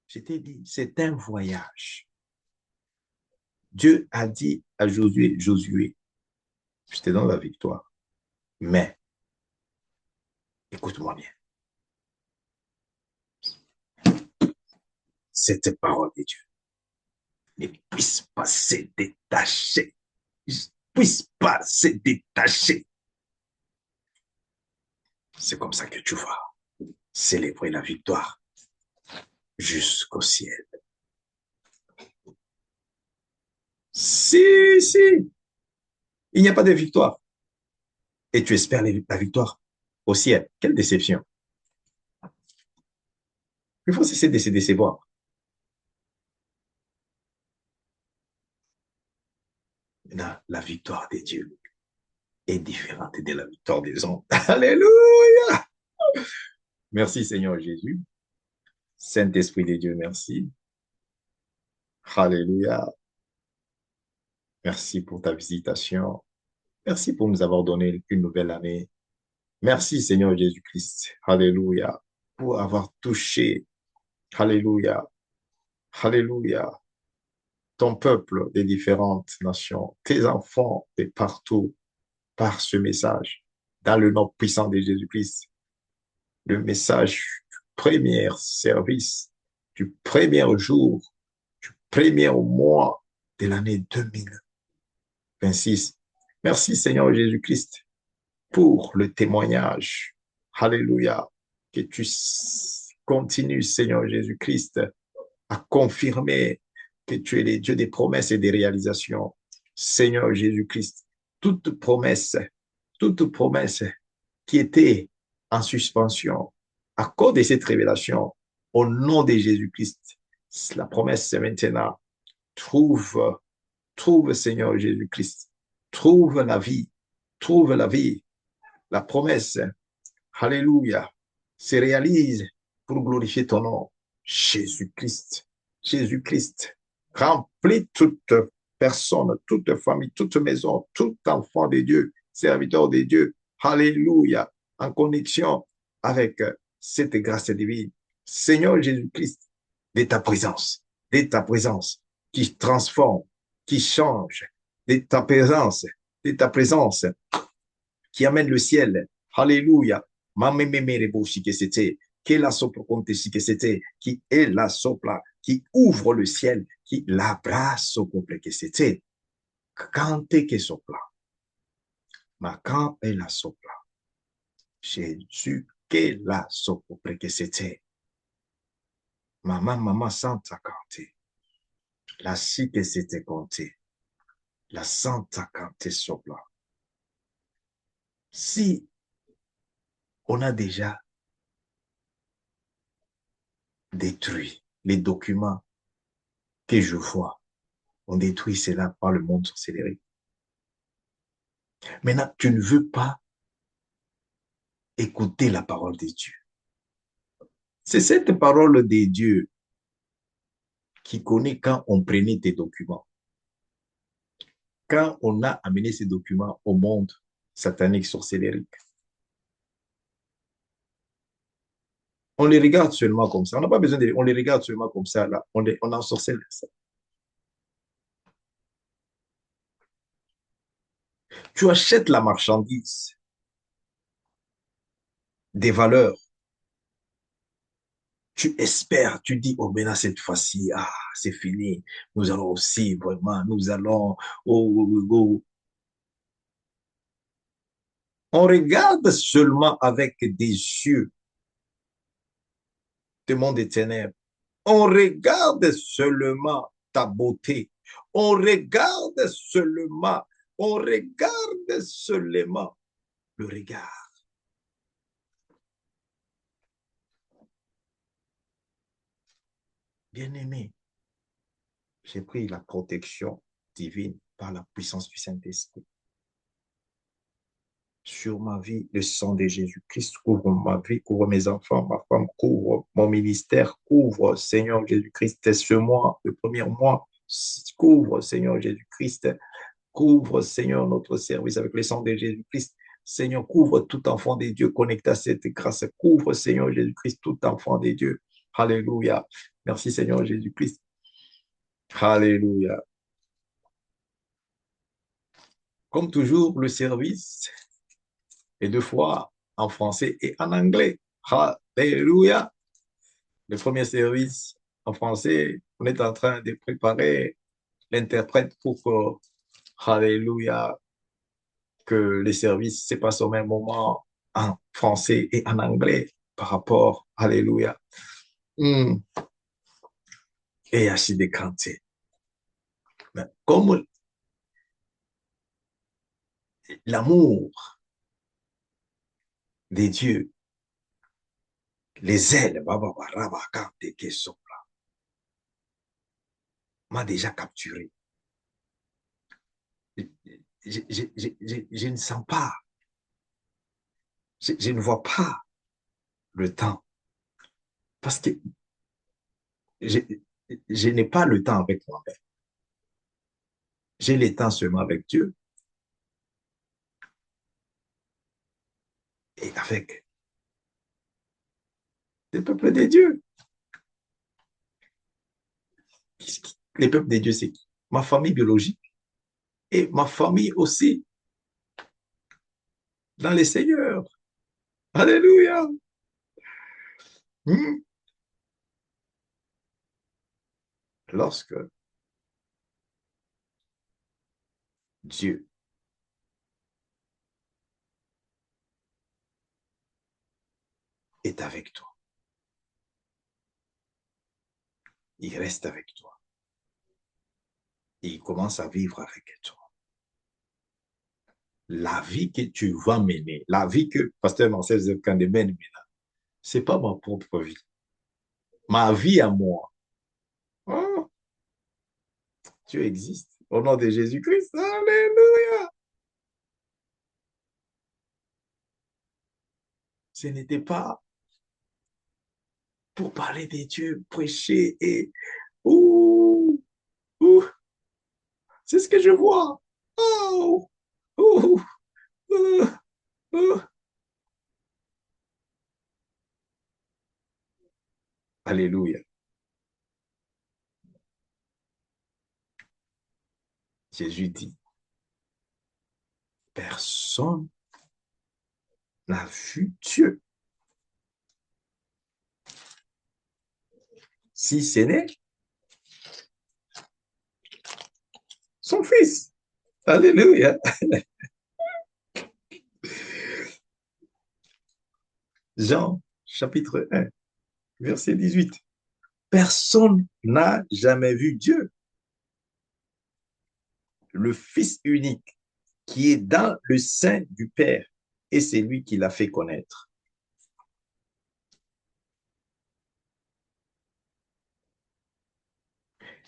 Je t'ai dit, c'est un voyage. Dieu a dit à Josué, Josué, je te donne la victoire. Mais, écoute-moi bien, cette parole de Dieu ne puisse pas se détacher. Ne puisse pas se détacher. C'est comme ça que tu vas célébrer la victoire jusqu'au ciel. Si, il n'y a pas de victoire. Et tu espères la victoire au ciel. Quelle déception. Il faut cesser de se décevoir. Non, la victoire de Dieu est différente de la victoire des hommes. Alléluia! Merci Seigneur Jésus. Saint-Esprit de Dieu, merci. Alléluia. Merci pour ta visitation. Merci pour nous avoir donné une nouvelle année. Merci Seigneur Jésus-Christ. Alléluia. Pour avoir touché. Alléluia. Alléluia. Ton peuple des différentes nations, tes enfants de partout, par ce message, dans le nom puissant de Jésus-Christ. Le message du premier service, du premier jour, du premier mois de l'année 2026. Merci Seigneur Jésus-Christ pour le témoignage. Alléluia. Que tu continues Seigneur Jésus-Christ à confirmer que tu es le Dieu des promesses et des réalisations. Seigneur Jésus-Christ, toute promesse qui était en suspension à cause de cette révélation, au nom de Jésus-Christ, la promesse c'est maintenant, trouve Seigneur Jésus-Christ, trouve la vie, la promesse, alléluia, se réalise pour glorifier ton nom, Jésus-Christ, Jésus-Christ, remplis toute personne, toute famille, toute maison, tout enfant de Dieu, serviteur de Dieu, alléluia, en connexion avec cette grâce divine. Seigneur Jésus-Christ, de ta présence, de ta présence qui transforme, qui change, de ta présence, de ta présence qui amène le ciel. Alléluia. Qui est la sopra qui est la sopra, qui ouvre le ciel, qui l'abrace au complet que c'était. Quand est que sopra? Ma quand est la sopra? Jésus, qu'est la sopra que c'était. Maman, santa canté. La si que c'était compté. La santa canté sopra. Si on a déjà détruit les documents que je vois, on détruit cela par le monde sorcellerie. Maintenant, tu ne veux pas écouter la parole de Dieu. C'est cette parole de Dieu qui connaît quand on prenait tes documents. Quand on a amené ces documents au monde satanique sorcellerique. On les regarde seulement comme ça. On n'a pas besoin de... On les regarde seulement comme ça, là. On ensorcelle ça. Tu achètes la marchandise des valeurs. Tu espères, tu dis, oh, mais là, cette fois-ci, ah, c'est fini. Nous allons aussi, vraiment, nous allons, oh, oh, oh. On regarde seulement avec des yeux de monde des ténèbres. On regarde seulement ta beauté. On regarde seulement, on regarde seulement le regard. Bien-aimé, j'ai pris la protection divine par la puissance du Saint-Esprit. Sur ma vie, le sang de Jésus-Christ couvre ma vie, couvre mes enfants, ma femme, couvre mon ministère, couvre, Seigneur Jésus-Christ, ce mois, le premier mois, couvre, Seigneur Jésus-Christ, couvre, Seigneur, notre service avec le sang de Jésus-Christ. Seigneur, couvre tout enfant de Dieu connecté à cette grâce. Couvre, Seigneur Jésus-Christ, tout enfant de Dieu. Alléluia. Merci, Seigneur Jésus-Christ. Alléluia. Comme toujours, le service est deux fois en français et en anglais. Alléluia. Le premier service en français, on est en train de préparer l'interprète pour que, Alléluia, que les services se passent au même moment en français et en anglais par rapport, Alléluia. Mm. Et ainsi de canter. Mais comme l'amour des dieux, les ailes, m'a déjà capturé. Je ne sens pas, je ne vois pas le temps parce que je, je n'ai pas le temps avec moi-même. J'ai le temps seulement avec Dieu et avec le peuple de Dieu. Les peuples de Dieu, c'est qui? Ma famille biologique et ma famille aussi dans les seigneurs. Alléluia. Hmm. Lorsque Dieu est avec toi, il reste avec toi. Il commence à vivre avec toi. La vie que tu vas mener, la vie que Pasteur Marcel Zepkande mène maintenant, c'est pas ma propre vie. Ma vie à moi. Oh, Dieu existe. Au nom de Jésus-Christ. Alléluia. Ce n'était pas pour parler de Dieu, prêcher et... Ouh, ouh, c'est ce que je vois. Oh, ouh, ouh, ouh. Alléluia. Jésus dit, personne n'a vu Dieu, si ce n'est son Fils. Alléluia. Jean, chapitre 1, verset 18. Personne n'a jamais vu Dieu, le Fils unique, qui est dans le sein du Père, et c'est lui qui l'a fait connaître.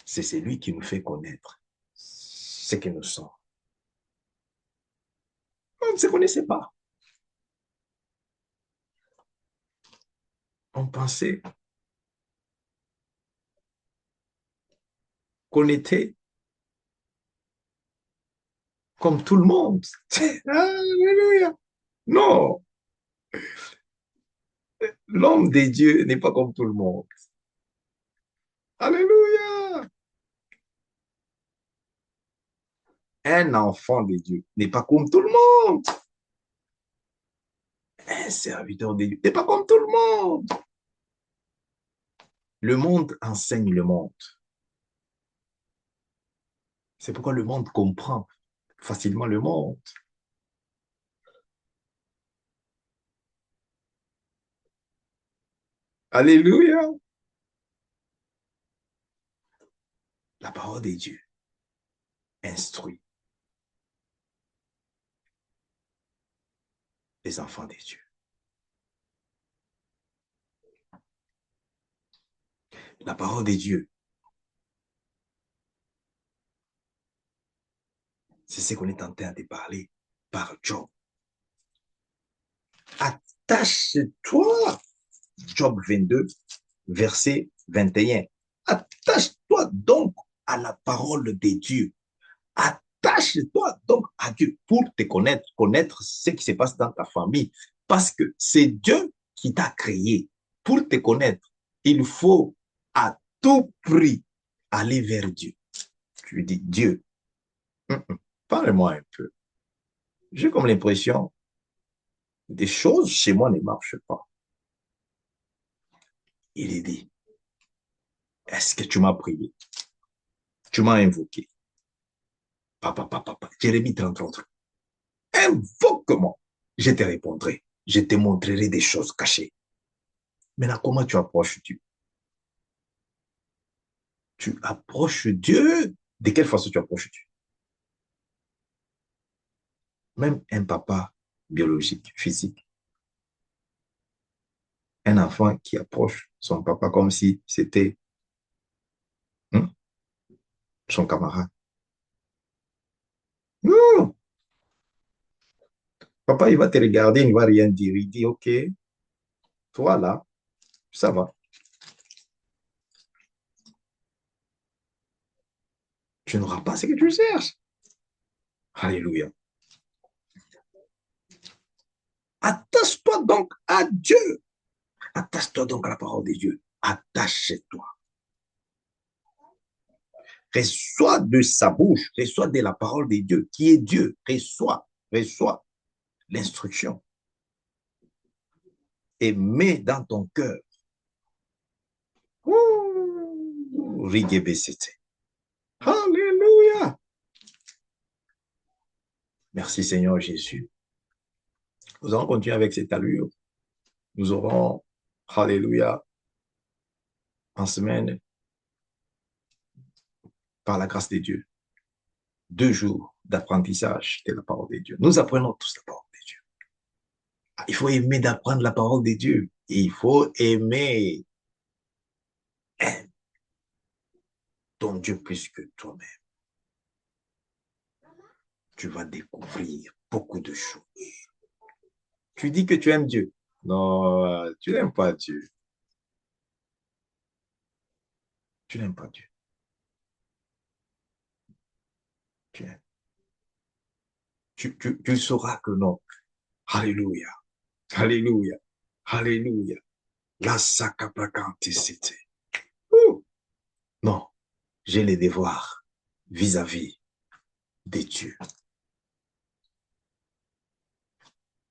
C'est celui qui nous fait connaître ce que nous sommes. On ne se connaissait pas. On pensait qu'on était comme tout le monde. Alléluia. Non, l'homme de Dieu n'est pas comme tout le monde. Alléluia. Un enfant de Dieu n'est pas comme tout le monde. Un serviteur de Dieu n'est pas comme tout le monde. Le monde enseigne le monde. C'est pourquoi le monde comprend facilement le monde. Alléluia. La parole de Dieu instruit les enfants de Dieu. La parole de Dieu, c'est ce qu'on est en train de parler par Job. Attache-toi, Job 22, verset 21. Attache-toi donc à la parole de Dieu. Attache-toi donc à Dieu pour te connaître, connaître ce qui se passe dans ta famille. Parce que c'est Dieu qui t'a créé. Pour te connaître, il faut à tout prix aller vers Dieu. Tu lui dis, Dieu, parle-moi un peu. J'ai comme l'impression des choses chez moi ne marchent pas. Il est dit, est-ce que tu m'as prié? Tu m'as invoqué. Papa, papa, papa. Jérémie 33. Invoque-moi. Je te répondrai. Je te montrerai des choses cachées. Maintenant, comment tu approches Dieu? Tu approches Dieu. De quelle façon tu approches Dieu? Même un papa biologique, physique, un enfant qui approche son papa comme si c'était hein, son camarade. Non, papa, il va te regarder, il ne va rien dire. Il dit, OK, toi là, ça va. Tu n'auras pas ce que tu cherches. Alléluia. Attache-toi donc à Dieu. Attache-toi donc à la parole de Dieu. Attache-toi. Reçois de sa bouche, reçois de la parole de Dieu, qui est Dieu. Reçois l'instruction. Et mets dans ton cœur. Alléluia. Merci Seigneur Jésus. Nous allons continuer avec cette allure. Nous aurons, Alléluia, en semaine, par la grâce de Dieu, 2 jours d'apprentissage de la parole de Dieu. Nous apprenons tous la parole de Dieu. Il faut aimer d'apprendre la parole de Dieu. Il faut aimer ton Dieu plus que toi-même. Tu vas découvrir beaucoup de choses. Tu dis que tu aimes Dieu. Non, tu n'aimes pas Dieu. Tu n'aimes pas Dieu. Tu, aimes. Tu sauras que non. Alléluia. Alléluia. Alléluia. La sacapacanticité. Non, j'ai les devoirs vis-à-vis de Dieu.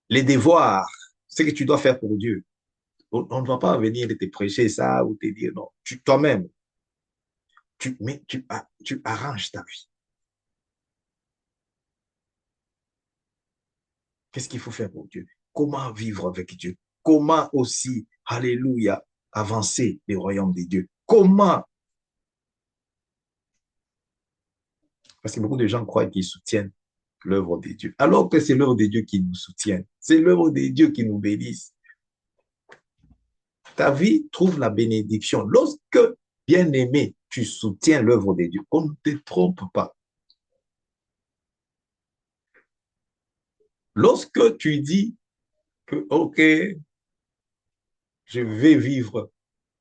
Les devoirs, ce que tu dois faire pour Dieu. On ne va pas venir te prêcher ça ou te dire non. Toi-même, tu arranges ta vie. Qu'est-ce qu'il faut faire pour Dieu? Comment vivre avec Dieu? Comment aussi, alléluia, avancer les royaumes de Dieu? Comment? Parce que beaucoup de gens croient qu'ils soutiennent l'œuvre de Dieu, alors que c'est l'œuvre de Dieu qui nous soutient. C'est l'œuvre de Dieu qui nous bénisse. Ta vie trouve la bénédiction. Lorsque, bien-aimé, tu soutiens l'œuvre de Dieu, on ne te trompe pas. Lorsque tu dis que, OK, je vais vivre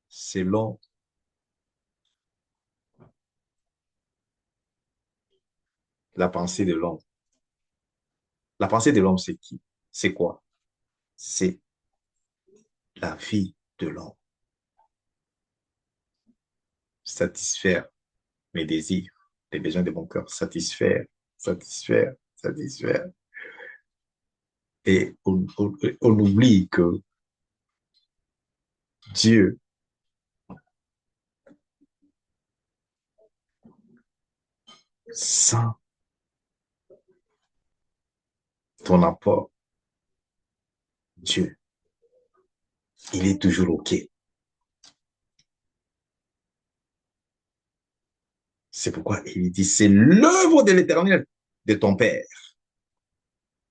selon la pensée de l'homme. La pensée de l'homme, c'est qui? C'est quoi? C'est la vie de l'homme. Satisfaire mes désirs, les besoins de mon cœur. Satisfaire, satisfaire, satisfaire. Et on oublie que Dieu, sans ton apport, Dieu, il est toujours OK. C'est pourquoi il dit, c'est l'œuvre de l'Éternel, de ton Père,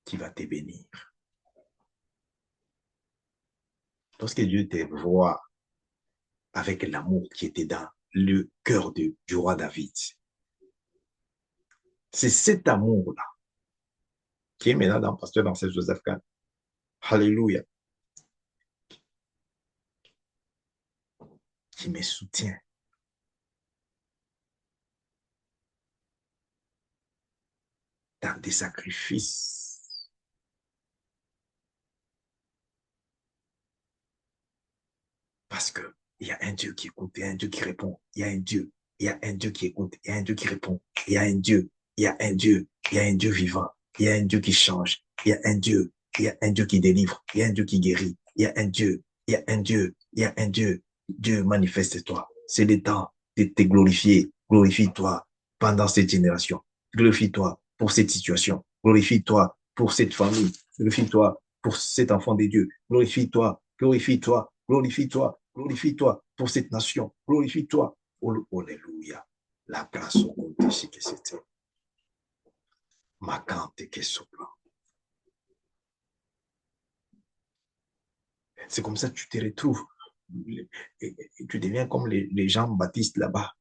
qui va te bénir. Lorsque Dieu te voit avec l'amour qui était dans le cœur du roi David, c'est cet amour-là qui est maintenant dans Pasteur dans Joseph Kahn. Alléluia. Qui me soutient. Dans des sacrifices. Parce que il y a un Dieu qui écoute, il y a un Dieu qui répond, il y a un Dieu, il y a un Dieu qui écoute, il y a un Dieu qui répond, il y a un Dieu, il y a un Dieu, il y a un Dieu vivant, il y a un Dieu qui change, il y a un Dieu, il y a un Dieu qui délivre, il y a un Dieu qui guérit, il y a un Dieu, il y a un Dieu, il y a un Dieu. Dieu, manifeste-toi. C'est le temps de te glorifier. Glorifie-toi pendant cette génération. Glorifie-toi pour cette situation. Glorifie-toi pour cette famille. Glorifie-toi pour cet enfant de Dieu. Glorifie-toi, glorifie-toi, glorifie-toi, glorifie-toi pour cette nation. Glorifie-toi. Alléluia. La grâce au compte ici que c'était. Macante que sopra. C'est comme ça que tu te retrouves. Et tu deviens comme les Jean-Baptiste là-bas.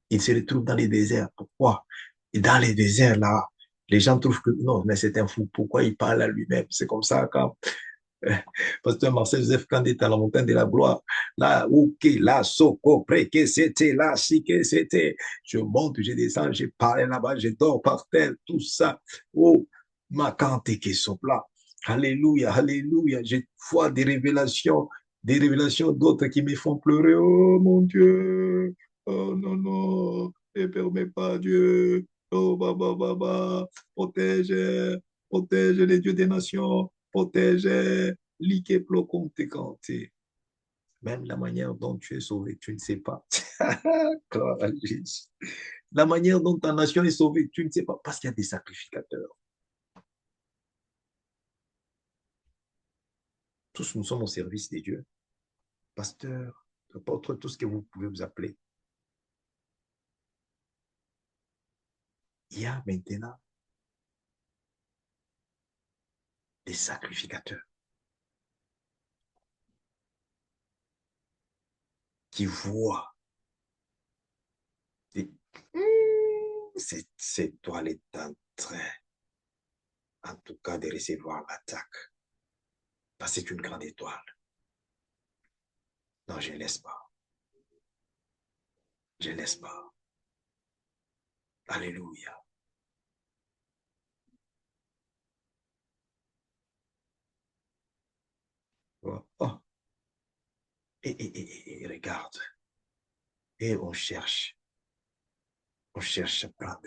Ils se retrouvent dans les déserts. Pourquoi? Et dans les déserts, là, les gens trouvent que non, mais c'est un fou. Pourquoi il parle à lui-même? C'est comme ça quand Pasteur Marcel Joseph quand il est à la montagne de la gloire. Là, ok, là, soko, près que c'était, là, si que c'était. Je monte, je descends, je parle là-bas, je dors par terre, tout ça. Oh, ma cante qui là. Alléluia, alléluia. J'ai foi des révélations d'autres qui me font pleurer. Oh mon Dieu. Oh non, non. Ne permets pas, Dieu. Oh, baba, baba. Protège, protège les dieux des nations. Protège, ligue, ploconte, canté. Même la manière dont tu es sauvé, tu ne sais pas. La manière dont ta nation est sauvée, tu ne sais pas, parce qu'il y a des sacrificateurs. Tous nous sommes au service des dieux. Pasteur, apôtre, tout ce que vous pouvez vous appeler. Il y a maintenant des sacrificateurs qui voient. Des... Cette toile est en train, en tout cas, de recevoir l'attaque. Parce que c'est une grande étoile. Non, je ne laisse pas. Je ne laisse pas. Alléluia. Oh. Oh. Et regarde. Et on cherche à prendre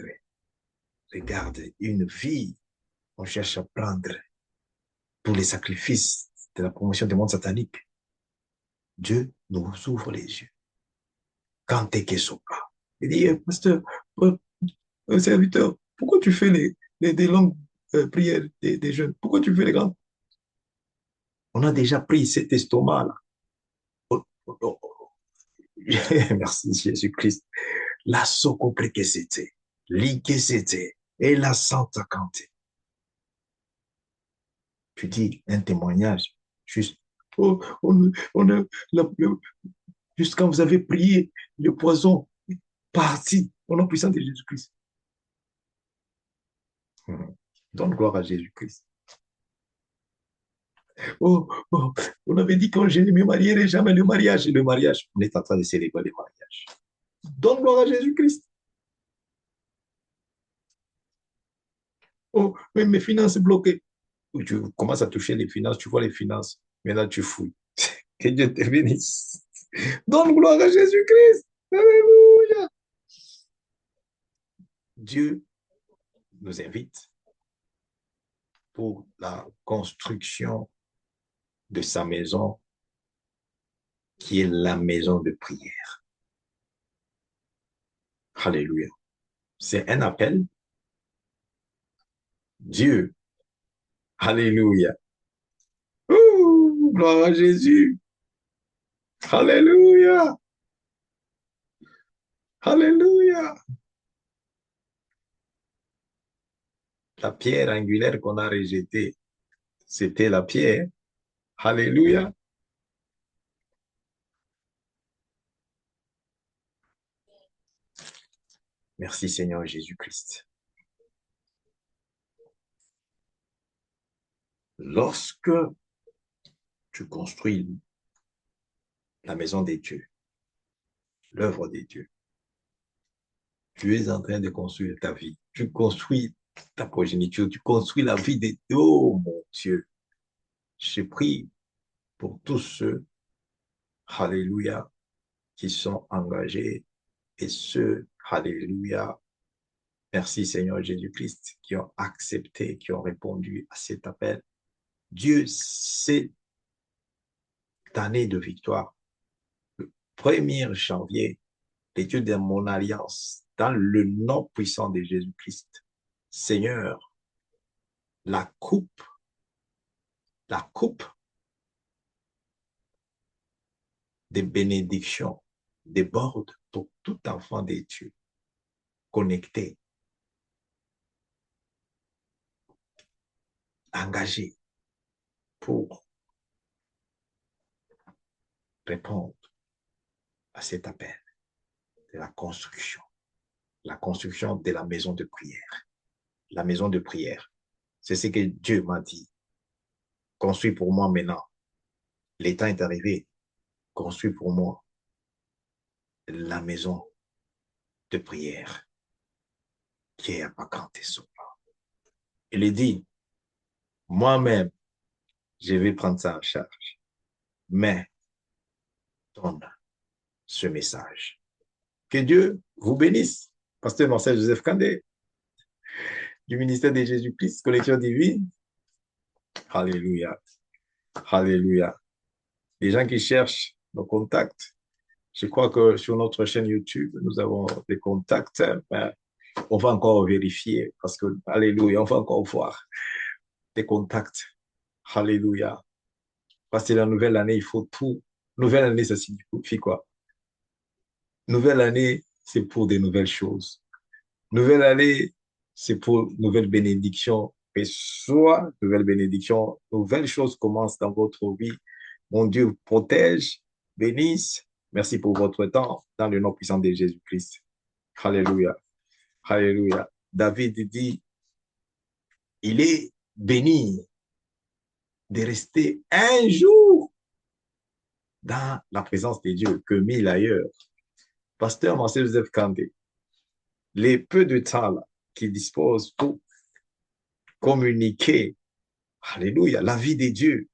Regarde, une vie, on cherche à prendre pour les sacrifices de la promotion du monde satanique. Dieu nous ouvre les yeux. Quand t'es que pas. Il dit, pasteur, serviteur, pourquoi tu fais des longues prières des jeunes? Pourquoi tu fais les grandes? On a déjà pris cet estomac-là. Oh, oh, oh, oh. Merci Jésus-Christ. La socopre que c'était, l'I que c'était, et la Santa Canté. Tu dis un témoignage, juste, oh, juste quand vous avez prié, le poison est parti au nom puissant de Jésus-Christ. Donne gloire à Jésus-Christ. Oh, oh, on avait dit quand je ne me marierai jamais le mariage. Et le mariage, on est en train de célébrer le mariage. Donne gloire à Jésus-Christ. Oh, mais mes finances bloquées. Tu commences à toucher les finances, tu vois les finances. Maintenant, tu fouilles. Que Dieu te bénisse. Donne gloire à Jésus-Christ. Alléluia. Dieu nous invite pour la construction de sa maison, qui est la maison de prière. Alléluia. C'est un appel. Dieu. Alléluia. Ouh, gloire à Jésus. Alléluia. Alléluia. La pierre angulaire qu'on a rejetée, c'était la pierre. Alléluia. Merci Seigneur Jésus-Christ. Lorsque tu construis la maison des dieux, l'œuvre des dieux, tu es en train de construire ta vie. Tu construis ta progéniture, tu construis la vie des dieux. Oh mon Dieu, je prie pour tous ceux, alléluia, qui sont engagés et ceux, alléluia, merci Seigneur Jésus-Christ, qui ont accepté, qui ont répondu à cet appel. Dieu, cette année de victoire, le 1er janvier, les dieux de mon alliance, dans le nom puissant de Jésus-Christ. Seigneur, la coupe des bénédictions déborde pour tout enfant des dieux connecté, engagé pour répondre à cet appel de la construction de la maison de prière. La maison de prière, c'est ce que Dieu m'a dit. Construis pour moi maintenant. Le temps est arrivé. Construis pour moi la maison de prière qui est à Pacante Sopa. Il dit, moi-même, je vais prendre ça en charge. Mais donne ce message. Que Dieu vous bénisse. Pasteur Marcel Joseph Kandé, du ministère de Jésus-Christ, Collection Divine. Alléluia. Alléluia. Les gens qui cherchent nos contacts, je crois que sur notre chaîne YouTube, nous avons des contacts. Ben, on va encore vérifier parce que, alléluia, on va encore voir des contacts. Alléluia. Parce que la nouvelle année, il faut tout. Nouvelle année, ça signifie quoi? Nouvelle année, c'est pour des nouvelles choses. Nouvelle année, c'est pour nouvelles bénédictions. Et soit nouvelles bénédictions, nouvelles choses commencent dans votre vie. Mon Dieu vous protège, bénisse. Merci pour votre temps dans le nom puissant de Jésus-Christ. Alléluia. Alléluia. David dit, il est béni de rester un jour dans la présence de Dieu que 1000 ailleurs. Pasteur Marcel Joseph Kandé, les peu de temps là, qu'il dispose pour communiquer, alléluia, la vie des dieux,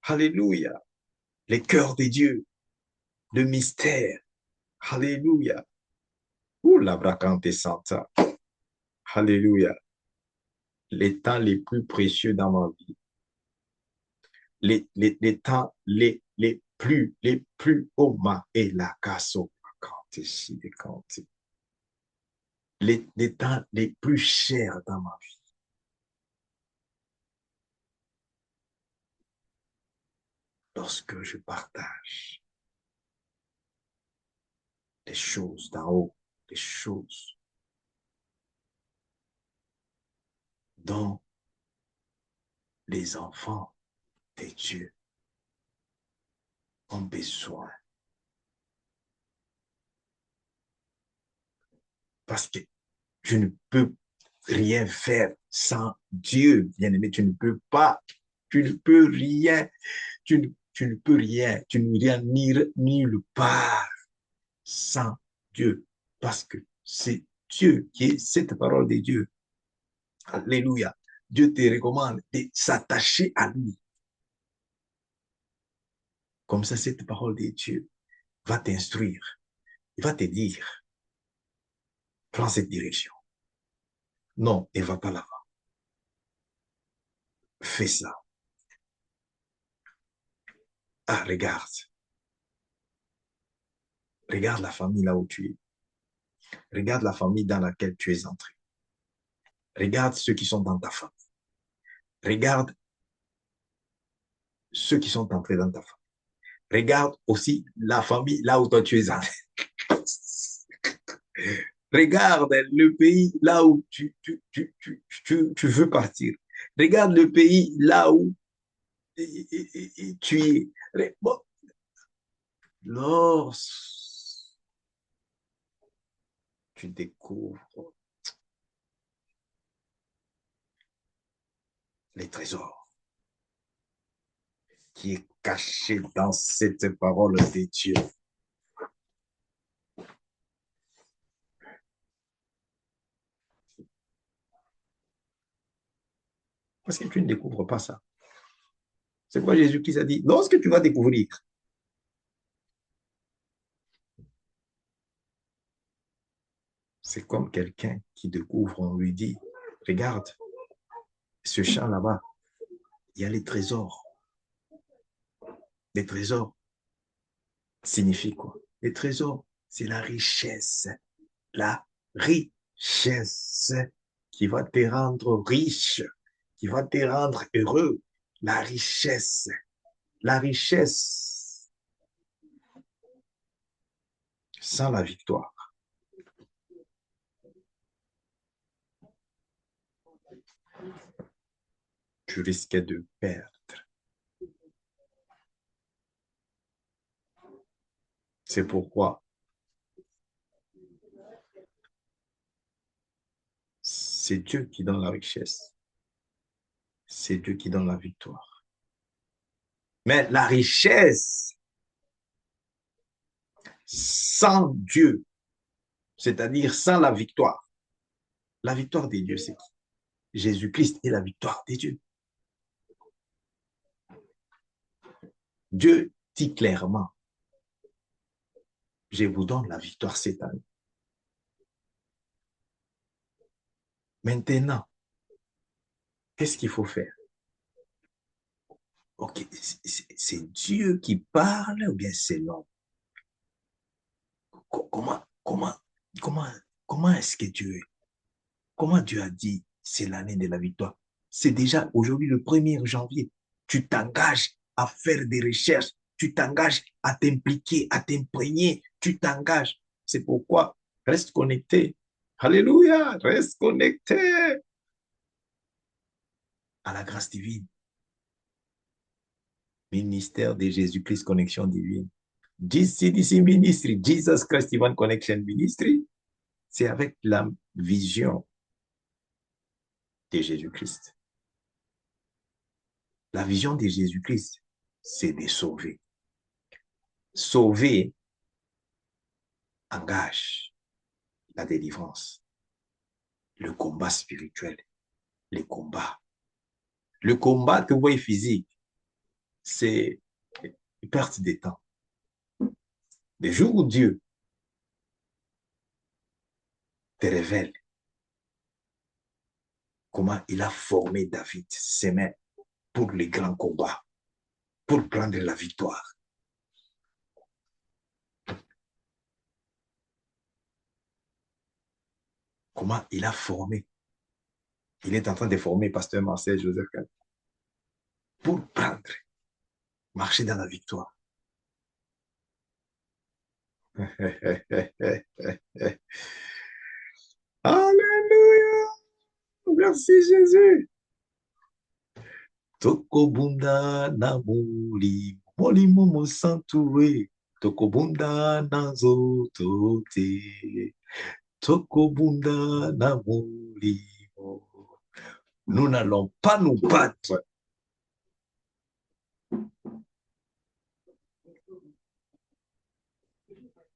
alléluia, les cœurs des dieux, le mystère, alléluia. Ouh, la bracante santa. Alléluia. Les temps les plus précieux dans ma vie, les temps les plus oh ma et la casso, quand ici, quand les temps les plus chers dans ma vie, lorsque je partage les choses d'en haut, les choses dont les enfants de Dieu ont besoin. Parce que je ne peux rien faire sans Dieu, bien-aimé. Tu ne peux pas, tu ne peux rien, tu ne peux rien, tu ne rien nulle part sans Dieu. Parce que c'est Dieu qui est cette parole de Dieu. Alléluia. Dieu te recommande de s'attacher à lui. Comme ça, cette parole de Dieu va t'instruire. Il va te dire, prends cette direction. Non, et va pas là-bas. Fais ça. Ah, regarde. Regarde la famille là où tu es. Regarde la famille dans laquelle tu es entré. Regarde ceux qui sont dans ta famille. Regarde ceux qui sont entrés dans ta famille. Regarde aussi la famille là où toi tu es entré. Regarde le pays là où tu veux partir. Regarde le pays là où tu es. Bon, lorsque tu découvres les trésors qui est caché dans cette parole de Dieu. Parce que tu ne découvres pas ça. C'est quoi Jésus-Christ a dit. Lorsque tu vas découvrir, c'est comme quelqu'un qui découvre, on lui dit, regarde, ce champ là-bas, il y a les trésors. Les trésors signifient quoi? Les trésors, c'est la richesse. La richesse qui va te rendre riche, qui va te rendre heureux. La richesse. La richesse sans la victoire. Tu risquais de perdre. C'est pourquoi c'est Dieu qui donne la richesse. C'est Dieu qui donne la victoire. Mais la richesse sans Dieu, c'est-à-dire sans la victoire de Dieu, c'est qui? Jésus-Christ est la victoire de Dieu. Dieu dit clairement, je vous donne la victoire cette année. Maintenant, qu'est-ce qu'il faut faire? Ok, c'est Dieu qui parle ou bien c'est l'homme? Comment, comment, comment, comment est-ce que Dieu est? Comment Dieu a dit c'est l'année de la victoire? C'est déjà aujourd'hui le 1er janvier. Tu t'engages à faire des recherches, tu t'engages à t'impliquer, à t'imprégner, tu t'engages. C'est pourquoi reste connecté. Alléluia, reste connecté à la grâce divine. Ministère de Jésus-Christ, connexion divine. DC Ministry, Jesus Christ Divine Connection Ministry, c'est avec la vision de Jésus-Christ. La vision de Jésus-Christ, c'est de sauver. Sauver engage la délivrance, le combat spirituel, les combats. Le combat que vous voyez physique, c'est une perte de temps. Le jour où Dieu te révèle comment il a formé David, ses mains, pour les grands combats, pour prendre la victoire. Comment il a formé. Il est en train de former Pasteur Marcel Joseph pour prendre, marcher dans la victoire. Alléluia! Merci Jésus! Tokobunda na muli, molimo mosantuwe, tokobunda na zotote, tokobunda na molimo. Nous n'allons pas nous battre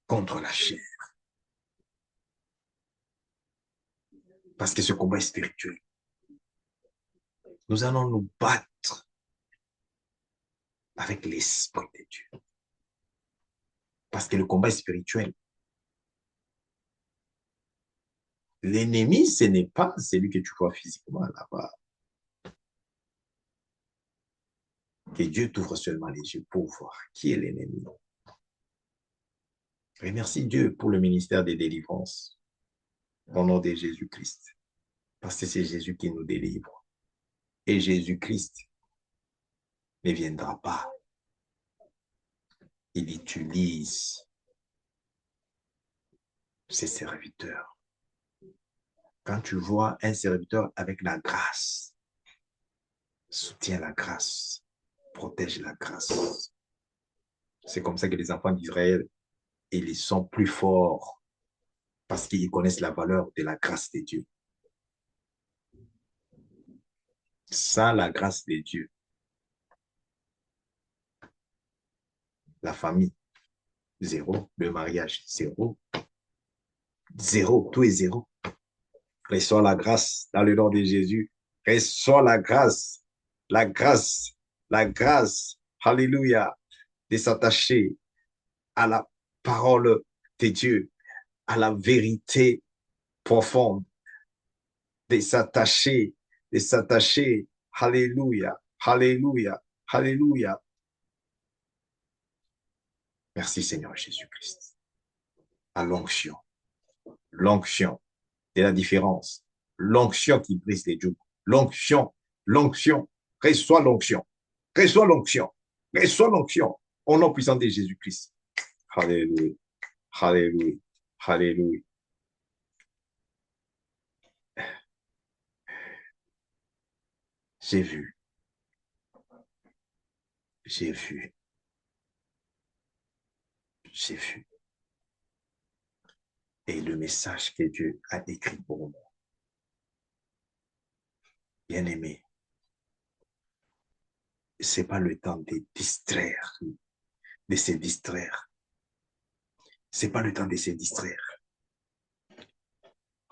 contre la chair. Parce que ce combat est spirituel. Nous allons nous battre avec l'Esprit de Dieu. Parce que le combat est spirituel. L'ennemi, ce n'est pas celui que tu vois physiquement là-bas. Que Dieu t'ouvre seulement les yeux pour voir qui est l'ennemi. Remercie Dieu pour le ministère des délivrances au nom de Jésus-Christ. Parce que c'est Jésus qui nous délivre. Et Jésus-Christ ne viendra pas. Il utilise ses serviteurs. Quand tu vois un serviteur avec la grâce, soutiens la grâce, protège la grâce. C'est comme ça que les enfants d'Israël, ils sont plus forts parce qu'ils connaissent la valeur de la grâce de Dieu. Sans la grâce de Dieu, la famille, zéro. Le mariage, zéro. Zéro, tout est zéro. Reçois la grâce dans le nom de Jésus. Reçois la grâce, la grâce, la grâce, alléluia, de s'attacher à la parole de Dieu, à la vérité profonde, de s'attacher, alléluia, alléluia, alléluia. Merci Seigneur Jésus-Christ. À l'onction, l'onction de la différence, l'onction qui brise les jougs, l'onction, l'onction, reçois l'onction, reçois l'onction, reçois l'onction, au nom puissant de Jésus-Christ. Alléluia, alléluia, alléluia. J'ai vu, j'ai vu, j'ai vu. Et le message que Dieu a écrit pour moi. Bien-aimé, c'est pas le temps de distraire, de se distraire. C'est pas le temps de se distraire.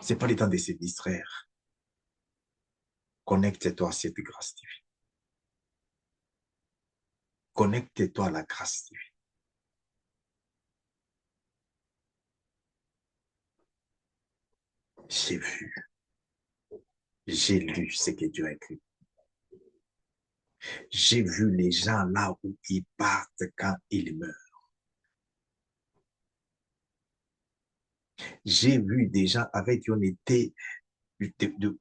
C'est pas le temps de se distraire. Connecte-toi à cette grâce divine. Connecte-toi à la grâce divine. J'ai vu, j'ai lu ce que Dieu a écrit. J'ai vu les gens là où ils partent quand ils meurent. J'ai vu des gens avec qui on était du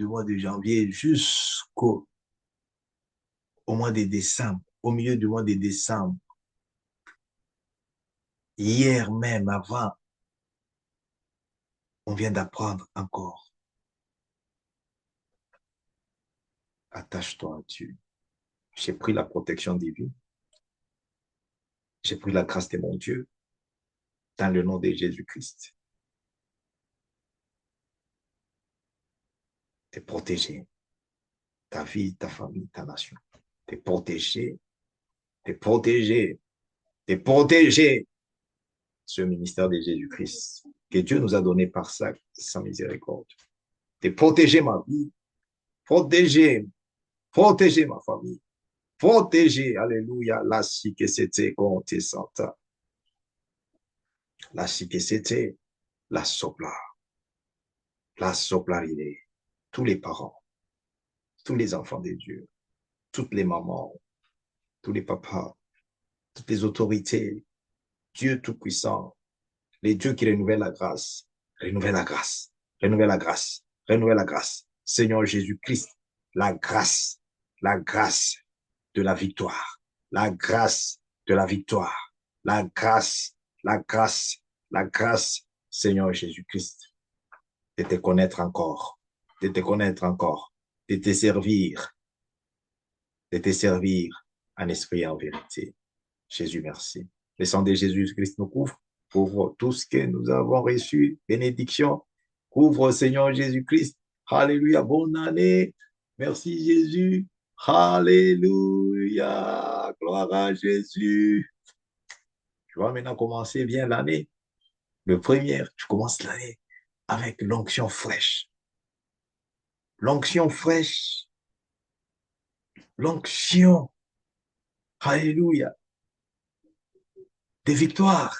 mois de janvier jusqu'au mois de décembre, au milieu du mois de décembre. Hier même, avant, on vient d'apprendre encore. Attache-toi à Dieu. J'ai pris la protection divine. J'ai pris la grâce de mon Dieu dans le nom de Jésus-Christ. T'es protégé. Ta vie, ta famille, ta nation. T'es protégé. T'es protégé. T'es protégé. Ce ministère de Jésus-Christ que Dieu nous a donné par sa miséricorde. T'es protégé, ma vie. Protégé. Protégé, ma famille. Protégé. Alléluia. La si que c'était compté santa. La si que c'était la sopla. La soplarine. tous les parents, tous les enfants de Dieu, toutes les mamans, tous les papas, toutes les autorités, Dieu Tout-Puissant, les dieux qui renouvellent la grâce, renouvelle la grâce, renouvelle la grâce, renouvelle la grâce. Seigneur Jésus-Christ, la grâce de la victoire, la grâce de la victoire, la grâce, la grâce, la grâce, Seigneur Jésus-Christ, de te connaître encore, de te connaître encore, de te servir en esprit et en vérité. Jésus, merci. Le sang de Jésus-Christ nous couvre tout ce que nous avons reçu. Bénédiction, couvre Seigneur Jésus-Christ. Alléluia, bonne année. Merci Jésus. Alléluia, gloire à Jésus. Tu vas maintenant commencer bien l'année. Le premier, tu commences l'année avec l'onction fraîche. L'onction fraîche. L'onction. Alléluia. Des victoires.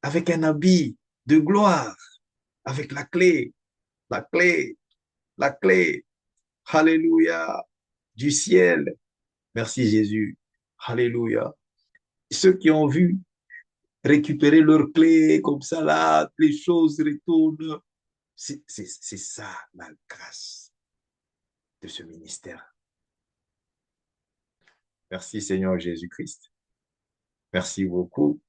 Avec un habit de gloire. Avec la clé. La clé. La clé. Alléluia. Du ciel. Merci Jésus. Alléluia. Ceux qui ont vu récupérer leurs clés comme ça là, les choses retournent. C'est ça la grâce de ce ministère. Merci Seigneur Jésus-Christ. Merci beaucoup.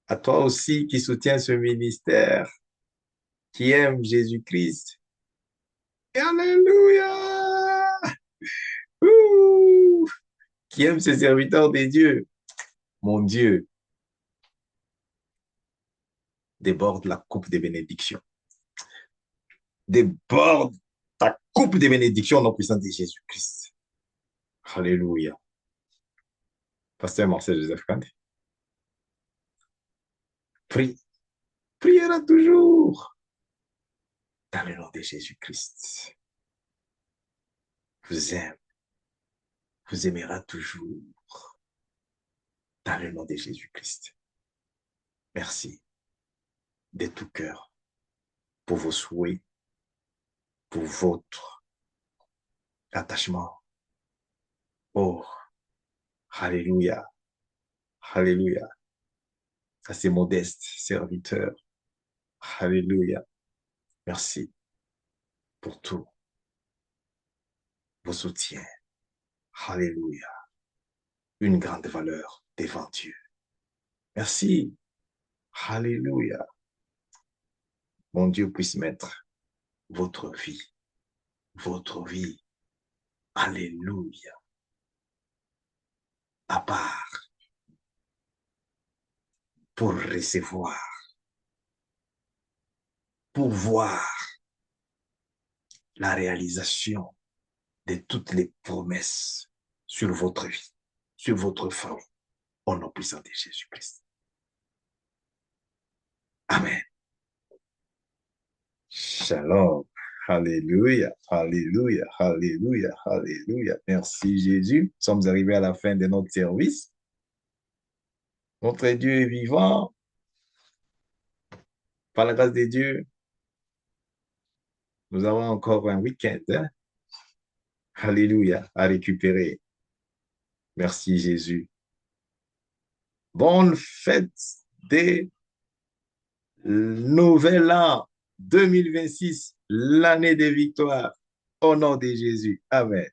À toi aussi qui soutiens ce ministère, qui aime Jésus-Christ. Alléluia! Ouh! Qui aime ses serviteurs de Dieu. Mon Dieu, déborde la coupe des bénédictions. Déborde ta coupe de bénédictions dans la puissance de Jésus-Christ. Alléluia. Pasteur Marcel Joseph Kant. Prie. Priera toujours. Dans le nom de Jésus-Christ. Vous aime. Vous aimera toujours. Dans le nom de Jésus-Christ. Merci. De tout cœur. Pour vos souhaits. Pour votre attachement. Oh. Alléluia. Alléluia. À ces modestes serviteurs. Alléluia. Merci pour tout vos soutiens. Alléluia. Une grande valeur devant Dieu. Merci. Alléluia. Mon Dieu puisse mettre votre vie, alléluia, à part pour recevoir, pour voir la réalisation de toutes les promesses sur votre vie, sur votre famille, au nom puissant de Jésus-Christ. Amen. Shalom. Alléluia, alléluia, alléluia, alléluia. Merci Jésus. Nous sommes arrivés à la fin de notre service. Notre Dieu est vivant. Par la grâce de Dieu, nous avons encore un week-end. Hein? Alléluia, à récupérer. Merci Jésus. Bonne fête des Nouvel An 2026, l'année des victoires. Au nom de Jésus. Amen.